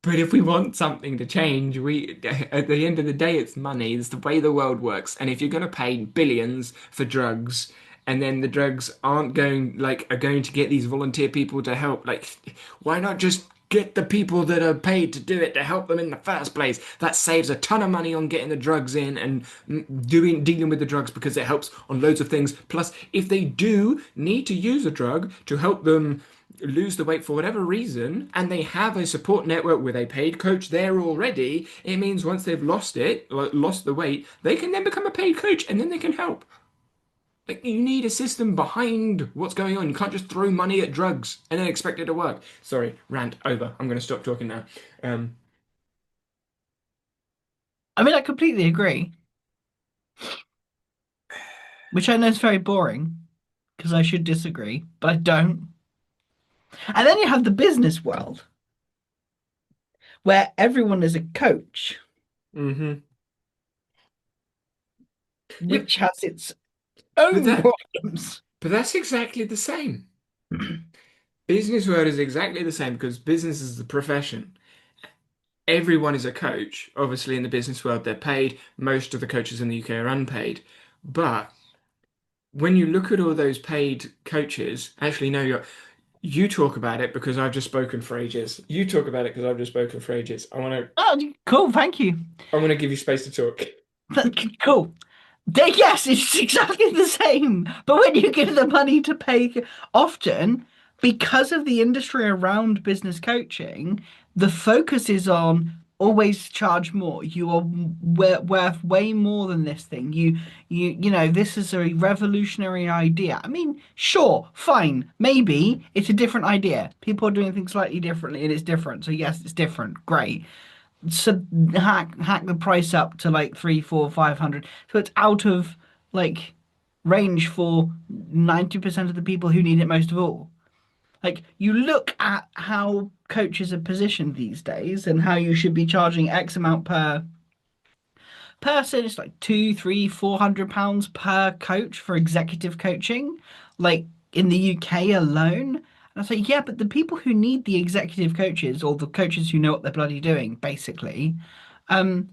S2: but if we want something to change, at the end of the day, it's money. It's the way the world works. And if you're going to pay billions for drugs and then the drugs aren't going like are going to get these volunteer people to help. Like, why not just get the people that are paid to do it to help them in the first place? That saves a ton of money on getting the drugs in and dealing with the drugs because it helps on loads of things. Plus, if they do need to use a drug to help them lose the weight for whatever reason, and they have a support network with a paid coach there already, it means once they've lost it, like, lost the weight, they can then become a paid coach and then they can help. Like, you need a system behind what's going on. You can't just throw money at drugs and then expect it to work. Sorry, rant over. I'm going to stop talking now. Um,
S1: I mean, I completely agree, which I know is very boring because I should disagree, but I don't. And then you have the business world where everyone is a coach,
S2: hmm Yeah,
S1: which has its
S2: but
S1: own
S2: that,
S1: problems.
S2: but that's exactly the same. Business world is exactly the same because business is the profession. Everyone is a coach. Obviously, in the business world, they're paid. Most of the coaches in the UK are unpaid. But when you look at all those paid coaches, actually, no, you talk about it because I've just spoken for ages. You talk about it because I've just spoken for ages.
S1: Oh, cool, thank you.
S2: I want to give you space to talk.
S1: Cool. Yes, it's exactly the same. But when you give the money to pay, often because of the industry around business coaching, the focus is on always charge more. You are worth way more than this thing. This is a revolutionary idea. I mean, sure, fine, maybe it's a different idea. People are doing things slightly differently, and it's different. So yes, it's different. Great, so hack the price up to like three, four, 500. So it's out of like range for 90% of the people who need it most of all. Like you look at how coaches are positioned these days and how you should be charging X amount per person. It's like two, three, £400 per coach for executive coaching, like in the UK alone. And I say, yeah, but the people who need the executive coaches or the coaches who know what they're bloody doing, basically, um,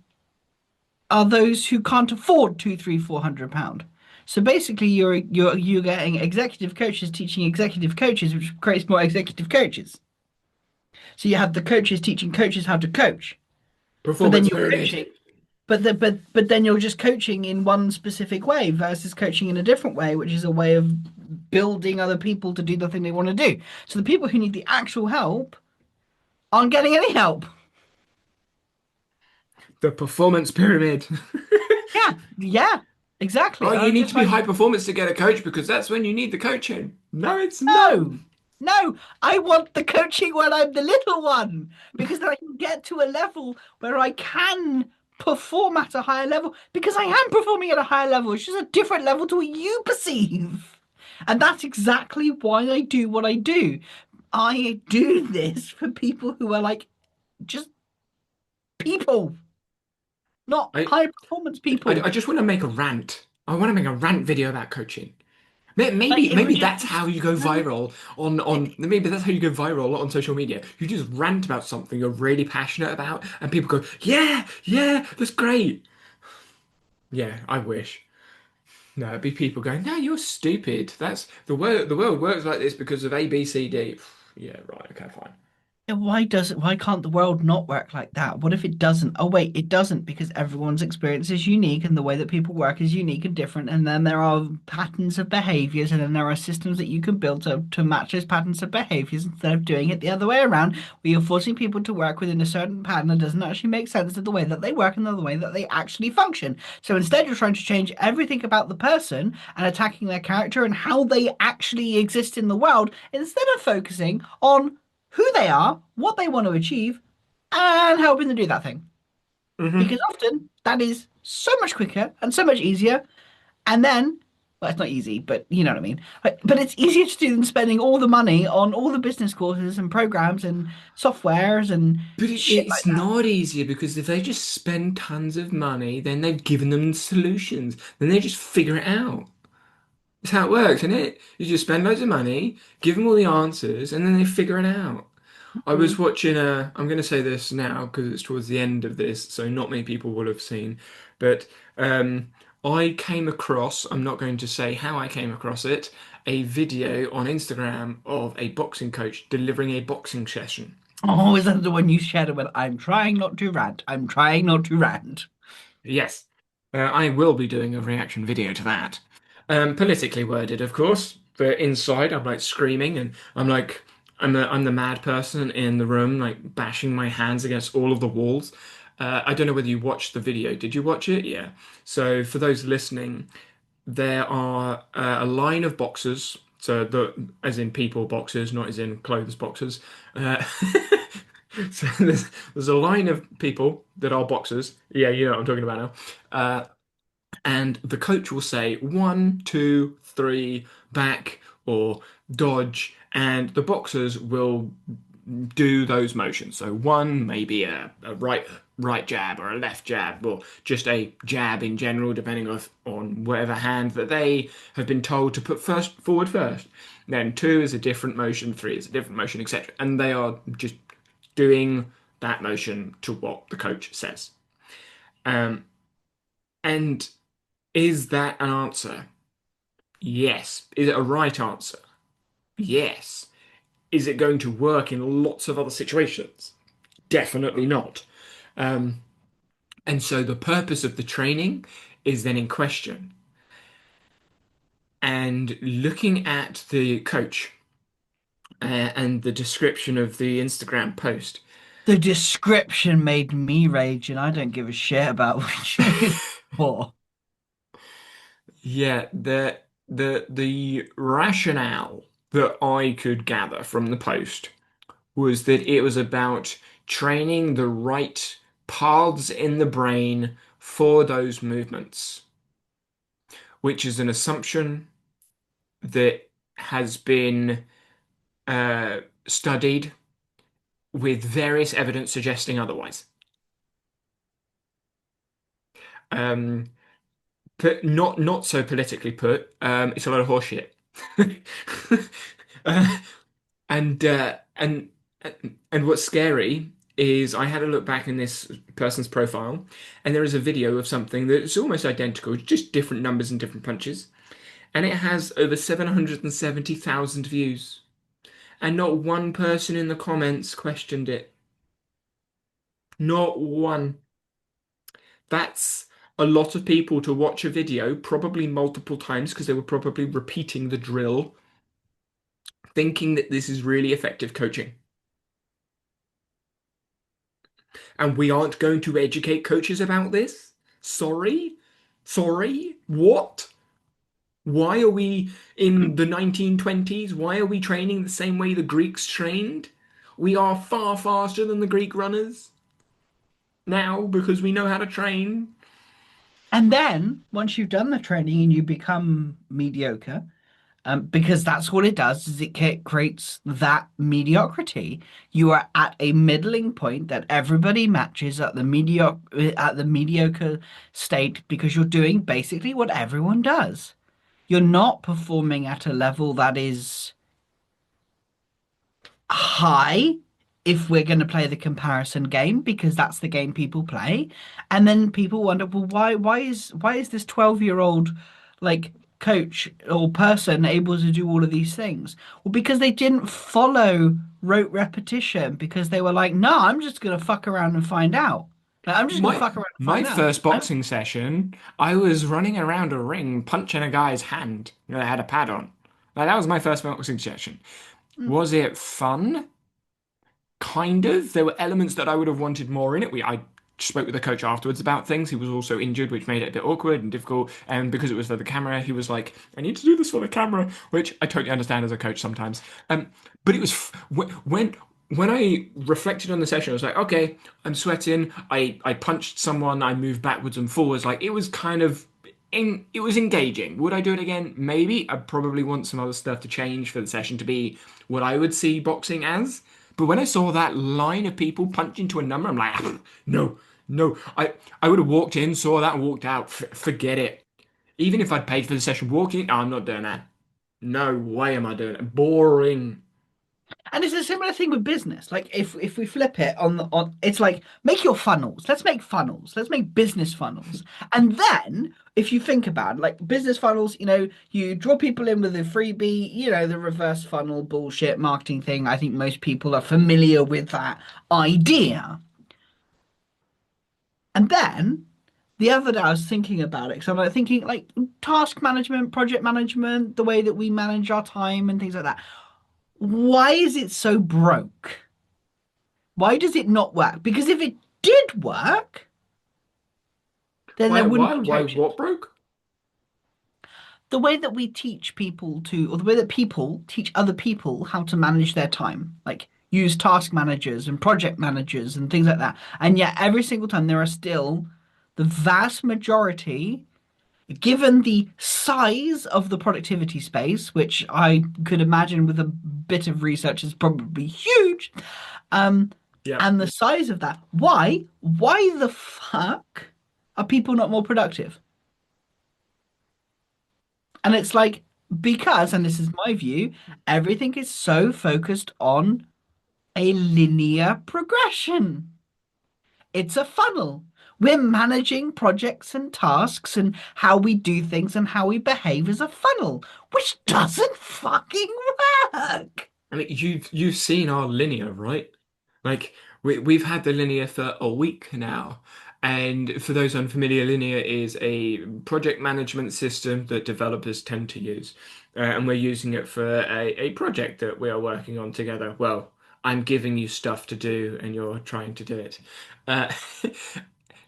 S1: are those who can't afford two, three, £400. So basically, you're getting executive coaches teaching executive coaches, which creates more executive coaches. So you have the coaches teaching coaches how to coach, but then
S2: Performance
S1: you're
S2: pyramid.
S1: coaching. But then you're just coaching in one specific way versus coaching in a different way, which is a way of building other people to do the thing they want to do. So the people who need the actual help aren't getting any help.
S2: The performance pyramid.
S1: Yeah, yeah, exactly.
S2: Oh,
S1: And
S2: you
S1: I'm
S2: need
S1: just
S2: to be
S1: like,
S2: high performance to get a coach because that's when you need the coaching. No, it's not.
S1: no, no, I want the coaching when I'm the little one because then I can get to a level where I can perform at a higher level because I am performing at a higher level. It's just a different level to what you perceive. And that's exactly why I do what I do. I do this for people who are like just people, not
S2: I,
S1: high performance people.
S2: I just want to make a rant. I want to make a rant video about coaching.
S1: Like
S2: Maybe
S1: it would
S2: maybe
S1: just
S2: that's
S1: be
S2: how you go
S1: no,
S2: viral on
S1: it,
S2: maybe that's how you go viral on social media. You just rant about something you're really passionate about, and people go, "Yeah, yeah, that's great." Yeah, I wish. No, it'd be people going, "No, you're stupid. That's the world. The world works like this because of A, B, C, D." Yeah, right. Okay, fine.
S1: why can't the world not work like that? What if it doesn't? Oh wait, it doesn't because everyone's experience is unique and the way that people work is unique and different. And then there are patterns of behaviors and then there are systems that you can build to match those patterns of behaviors instead of doing it the other way around, where you're forcing people to work within a certain pattern that doesn't actually make sense to the way that they work and the way that they actually function. So instead you're trying to change everything about the person and attacking their character and how they actually exist in the world instead of focusing on who they are, what they want to achieve, and helping them do that thing.
S2: hmm
S1: Because often that is so much quicker and so much easier. And then, well, it's not easy, but you know what I mean. But it's easier to do than spending all the money on all the business courses and programs and softwares and
S2: But
S1: shit like
S2: it's not easier because if they just spend tons of money, then they've given them solutions. Then they just figure it out. That's how it works, isn't it? You just spend loads of money, give them all the answers, and then they figure it out. I
S1: that.
S2: was watching I'm going to say this now because it's towards the end of this, so not many people will have seen, but I came across, I'm not going to say how I came across it, a video on Instagram of a boxing coach delivering a boxing session.
S1: Oh, is that the one you shared when I'm trying not to rant? I'm trying not to rant.
S2: Yes, I will be doing a reaction video to that. Politically worded, of course, but inside I'm like screaming and I'm the mad person in the room, like bashing my hands against all of the walls. I don't know whether you watched the video. Did you watch it? Yeah. So for those listening, there are a line of boxers, so as in people boxers, not as in clothes boxers. Uh, so there's a line of people that are boxers. Yeah, you know what I'm talking about now. And the coach will say one, two, three, back or dodge, and the boxers will do those motions. So one maybe a right jab or a left jab or just a jab in general, depending on whatever hand that they have been told to put first forward first. Then two is a different motion, three is a different motion, etc. And they are just doing that motion to what the coach says. Um, and is that an answer? Yes. Is it a right answer? Yes. Is it going to work in lots of other situations? Definitely not. Um, and so the purpose of the training is then in question. And looking at the coach and the description of the Instagram post,
S1: The description made me rage, and I don't give a shit about which it's for.
S2: yeah, the rationale that I could gather from the post was that it was about training the right paths in the brain for those movements, which is an assumption that has been studied with various evidence suggesting otherwise. Um, but not so politically put. It's a lot of horseshit. uh, and and what's scary is I had a look back in this person's profile, and there is a video of something that's almost identical, just different numbers and different punches, and it has over 770,000 views, and not one person in the comments questioned it. Not one. That's a lot of people to watch a video, probably multiple times, because they were probably repeating the drill, thinking that this is really effective coaching. And we aren't going to educate coaches about this? Sorry? Sorry? What? Why are we in the 1920s? Why are we training the same way the Greeks trained? We are far faster than the Greek runners now because we know how to train.
S1: And then once you've done the training and you become mediocre, because that's what it does, is it creates that mediocrity. You are at a middling point that everybody matches at the mediocre state because you're doing basically what everyone does. You're not performing at a level that is high if we're going to play the comparison game because that's the game people play. And then people wonder, well, why is this 12-year-old like coach or person able to do all of these things? Well, because they didn't follow rote repetition because they were like, no, I'm just going to fuck around and find out. Like, I'm just going to
S2: My
S1: fuck around and
S2: my
S1: find out.
S2: first boxing session, I was running around a ring punching a guy's hand that had a pad on. Like, that was my first boxing session. Was it fun? Kind of. There were elements that I would have wanted more in it. I spoke with the coach afterwards about things. He was also injured, which made it a bit awkward and difficult. And because it was for the camera, he was like, "I need to do this for the camera," which I totally understand as a coach sometimes. But it was when I reflected on the session, I was like, "Okay, I'm sweating. I punched someone. I moved backwards and forwards. Like it was kind of." It was engaging. Would I do it again? Maybe. I probably want some other stuff to change for the session to be what I would see boxing as. But when I saw that line of people punch into a number, I'm like, no, no. I would have walked in, saw that, and walked out. Forget it. Even if I'd paid for the session, walking, no, I'm not doing that. No way am I doing it. Boring.
S1: And it's a similar thing with business. Like if we flip it on it's like make your funnels. Let's make funnels. Let's make business funnels. And then if you think about it, like business funnels, you draw people in with a freebie, the reverse funnel bullshit marketing thing. I think most people are familiar with that idea. And then the other day I was thinking about it because I'm like thinking like task management, project management, the way that we manage our time and things like that. Why is it so broke? Why does it not work? Because if it did work, then there wouldn't be
S2: What
S1: coaches.
S2: broke?
S1: The way that we teach people to, or the way that people teach other people how to manage their time, like use task managers and project managers and things like that. And yet, every single time, there are still the vast majority, given the size of the productivity space, which I could imagine with a bit of research is probably huge, um,
S2: Yeah.
S1: and the size of that, why the fuck are people not more productive? And it's like, because, and this is my view, everything is so focused on a linear progression. It's a funnel. We're managing projects and tasks and how we do things and how we behave as a funnel, which doesn't fucking work.
S2: I mean, you've seen our linear, right? Like we've had the linear for a week now. And for those unfamiliar, linear is a project management system that developers tend to use. And we're using it for a project that we are working on together. Well, I'm giving you stuff to do and you're trying to do it. Uh,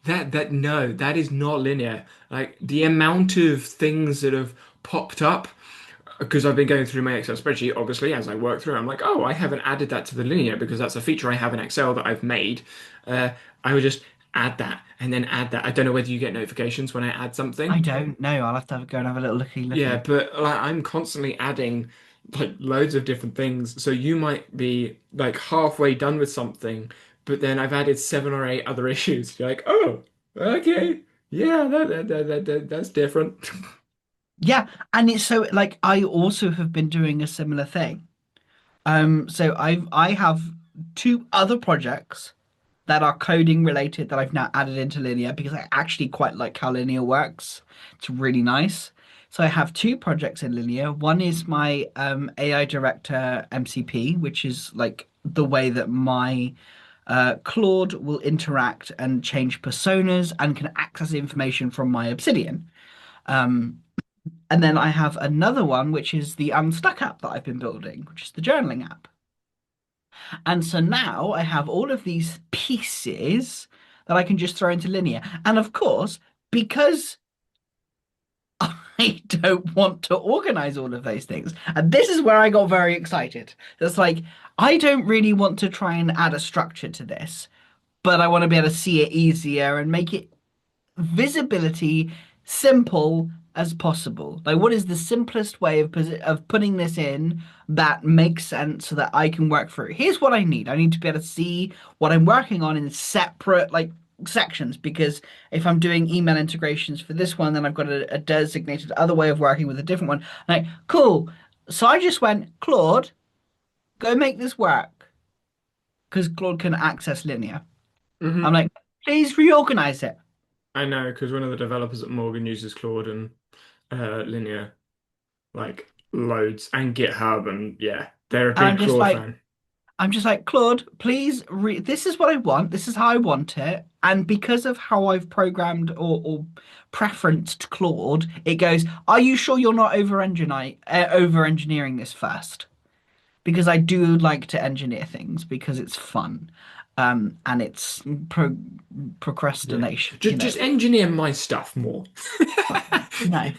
S2: no, that is not linear. Like the amount of things that have popped up because I've been going through my Excel spreadsheet, obviously, as I work through, I'm like, oh, I haven't added that to the linear because that's a feature I have in Excel that I've made. Uh, I would just add that and then add that. I don't know whether you get notifications when I add
S1: I
S2: something.
S1: don't know. I'll have to go and have a little looky
S2: Yeah,
S1: looky.
S2: but like I'm constantly adding like loads of different things. So you might be like halfway done with something, but then I've added seven or eight other issues. You're like, oh, okay, yeah, that's different.
S1: Yeah, and it's so like I also have been doing a similar thing. So I have two other projects that are coding related that I've now added into Linear because I actually quite like how Linear works. It's really nice. So I have two projects in Linear. One is my AI Director MCP, which is like the way that my Claude will interact and change personas and can access information from my Obsidian. Um, and then I have another one, which is the Unstuck app that I've been building, which is the journaling app. And so now I have all of these pieces that I can just throw into Linear. And of course, because I don't want to organize all of those things, and this is where I got very excited. It's like, I don't really want to try and add a structure to this, but I want to be able to see it easier and make it visibility simple as possible. Like, what is the simplest way of putting this in that makes sense so that I can work through? Here's what I need. I need to be able to see what I'm working on in separate like sections because if I'm doing email integrations for this one, then I've got a designated other way of working with a different one. Like, cool. So I just went, Claude, go make this work because Claude can access linear. I'm
S2: hmm
S1: like, please reorganize it.
S2: I know because one of the developers at Morgan uses Claude and Linear like loads and GitHub and yeah, they're a
S1: And
S2: big Claude fan.
S1: I'm just like, Claude, please this is what I want. This is how I want it. And because of how I've programmed or preferenced Claude, it goes, are you sure you're not over engineering this first? Because I do like to engineer things because it's fun. And it's
S2: Yeah,
S1: procrastination,
S2: just engineer my stuff more.
S1: No.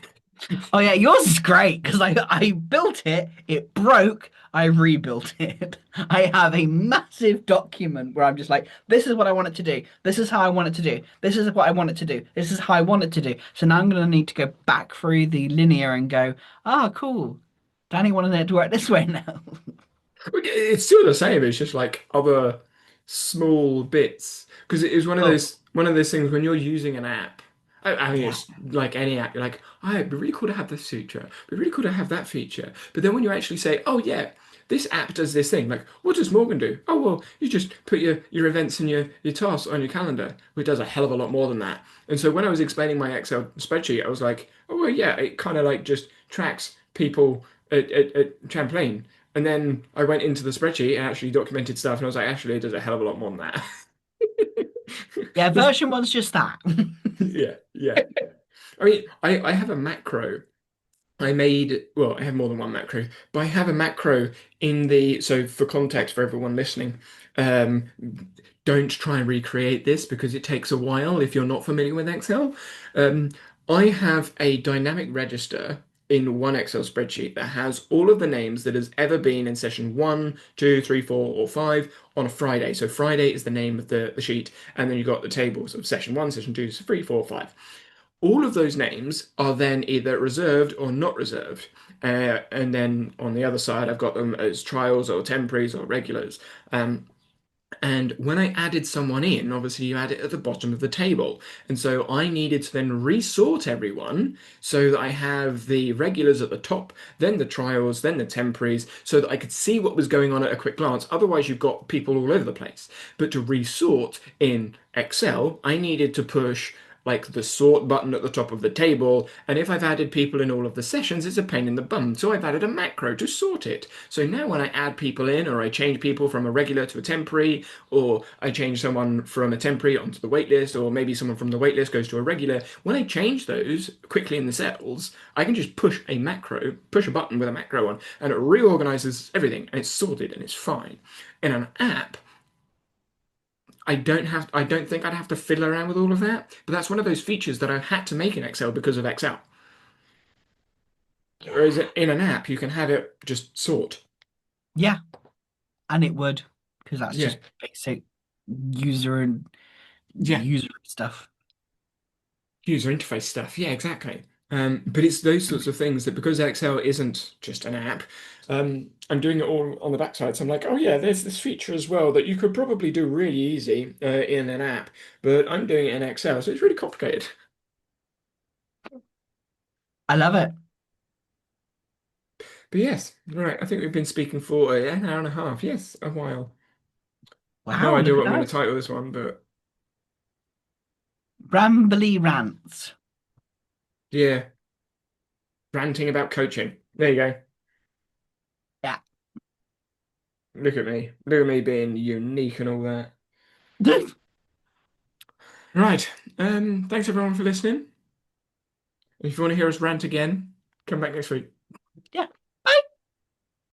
S1: Oh yeah, yours is great because I built it, it broke, I rebuilt it. I have a massive document where I'm just like, this is what I want it to do. This is how I want it to do. This is what I want it to do. This is how I want it to do. So now I'm gonna need to go back through the linear and go, ah, cool. Danny wanted it to work this way now.
S2: It's still the same. It's just like other small bits because it is
S1: Cool.
S2: one of those things when you're using an app. I mean,
S1: Yeah.
S2: it's like any app. You're like, oh, it'd be really cool to have this feature. It'd be really cool to have that feature. But then when you actually say, oh yeah, this app does this thing. Like, what does Morgan do? Oh well, you just put your events and your tasks on your calendar. It does a hell of a lot more than that. And so when I was explaining my Excel spreadsheet, I was like, oh well, yeah, it kind of like just tracks people at trampoline. And then I went into the spreadsheet and actually documented stuff, and I was like, actually, it does a hell of a lot more than that.
S1: Yeah, version one's just that.
S2: Yeah, yeah. I mean, I have a macro. I made, well, I have more than one macro, but I have a macro in the, so for context for everyone listening, um, don't try and recreate this because it takes a while if you're not familiar with Excel. Um, I have a dynamic register in one Excel spreadsheet that has all of the names that has ever been in session one, two, three, four, or five on a Friday. So Friday is the name of the sheet, and then you've got the tables of session one, session two, three, four, five. All of those names are then either reserved or not reserved. And then on the other side, I've got them as trials or temporaries or regulars. Um, and when I added someone in, obviously you add it at the bottom of the table. And so I needed to then resort everyone so that I have the regulars at the top, then the trials, then the temporaries, so that I could see what was going on at a quick glance. Otherwise, you've got people all over the place. But to resort in Excel, I needed to push like the sort button at the top of the table. And if I've added people in all of the sessions, it's a pain in the bum. So I've added a macro to sort it. So now when I add people in, or I change people from a regular to a temporary, or I change someone from a temporary onto the waitlist, or maybe someone from the waitlist goes to a regular, when I change those quickly in the cells, I can just push a macro, push a button with a macro on, and it reorganizes everything, and it's sorted and it's fine. In an app, I don't think I'd have to fiddle around with all of that, but that's one of those features that I had to make in Excel because of Excel. Whereas
S1: Yeah.
S2: in an app, you can have it just sort.
S1: Yeah, and it would, because that's
S2: Yeah,
S1: just basic user and
S2: yeah,
S1: user stuff.
S2: user interface stuff. Yeah, exactly. But it's those sorts of things that because Excel isn't just an app, I'm doing it all on the backside. So I'm like, oh yeah, there's this feature as well that you could probably do really easy in an app, but I'm doing it in Excel, so it's really complicated.
S1: I love it.
S2: But yes, right, I think we've been speaking for an hour and a half. Yes, a while. No
S1: Wow,
S2: idea
S1: look
S2: what
S1: at
S2: I'm going to
S1: that.
S2: title this one, but
S1: Brambly rants.
S2: yeah, ranting about coaching. There you go.
S1: Yeah.
S2: Look at me. Look at me being unique and all that. Right. Thanks everyone for listening. If you want to hear us rant again, come back next week.
S1: Yeah.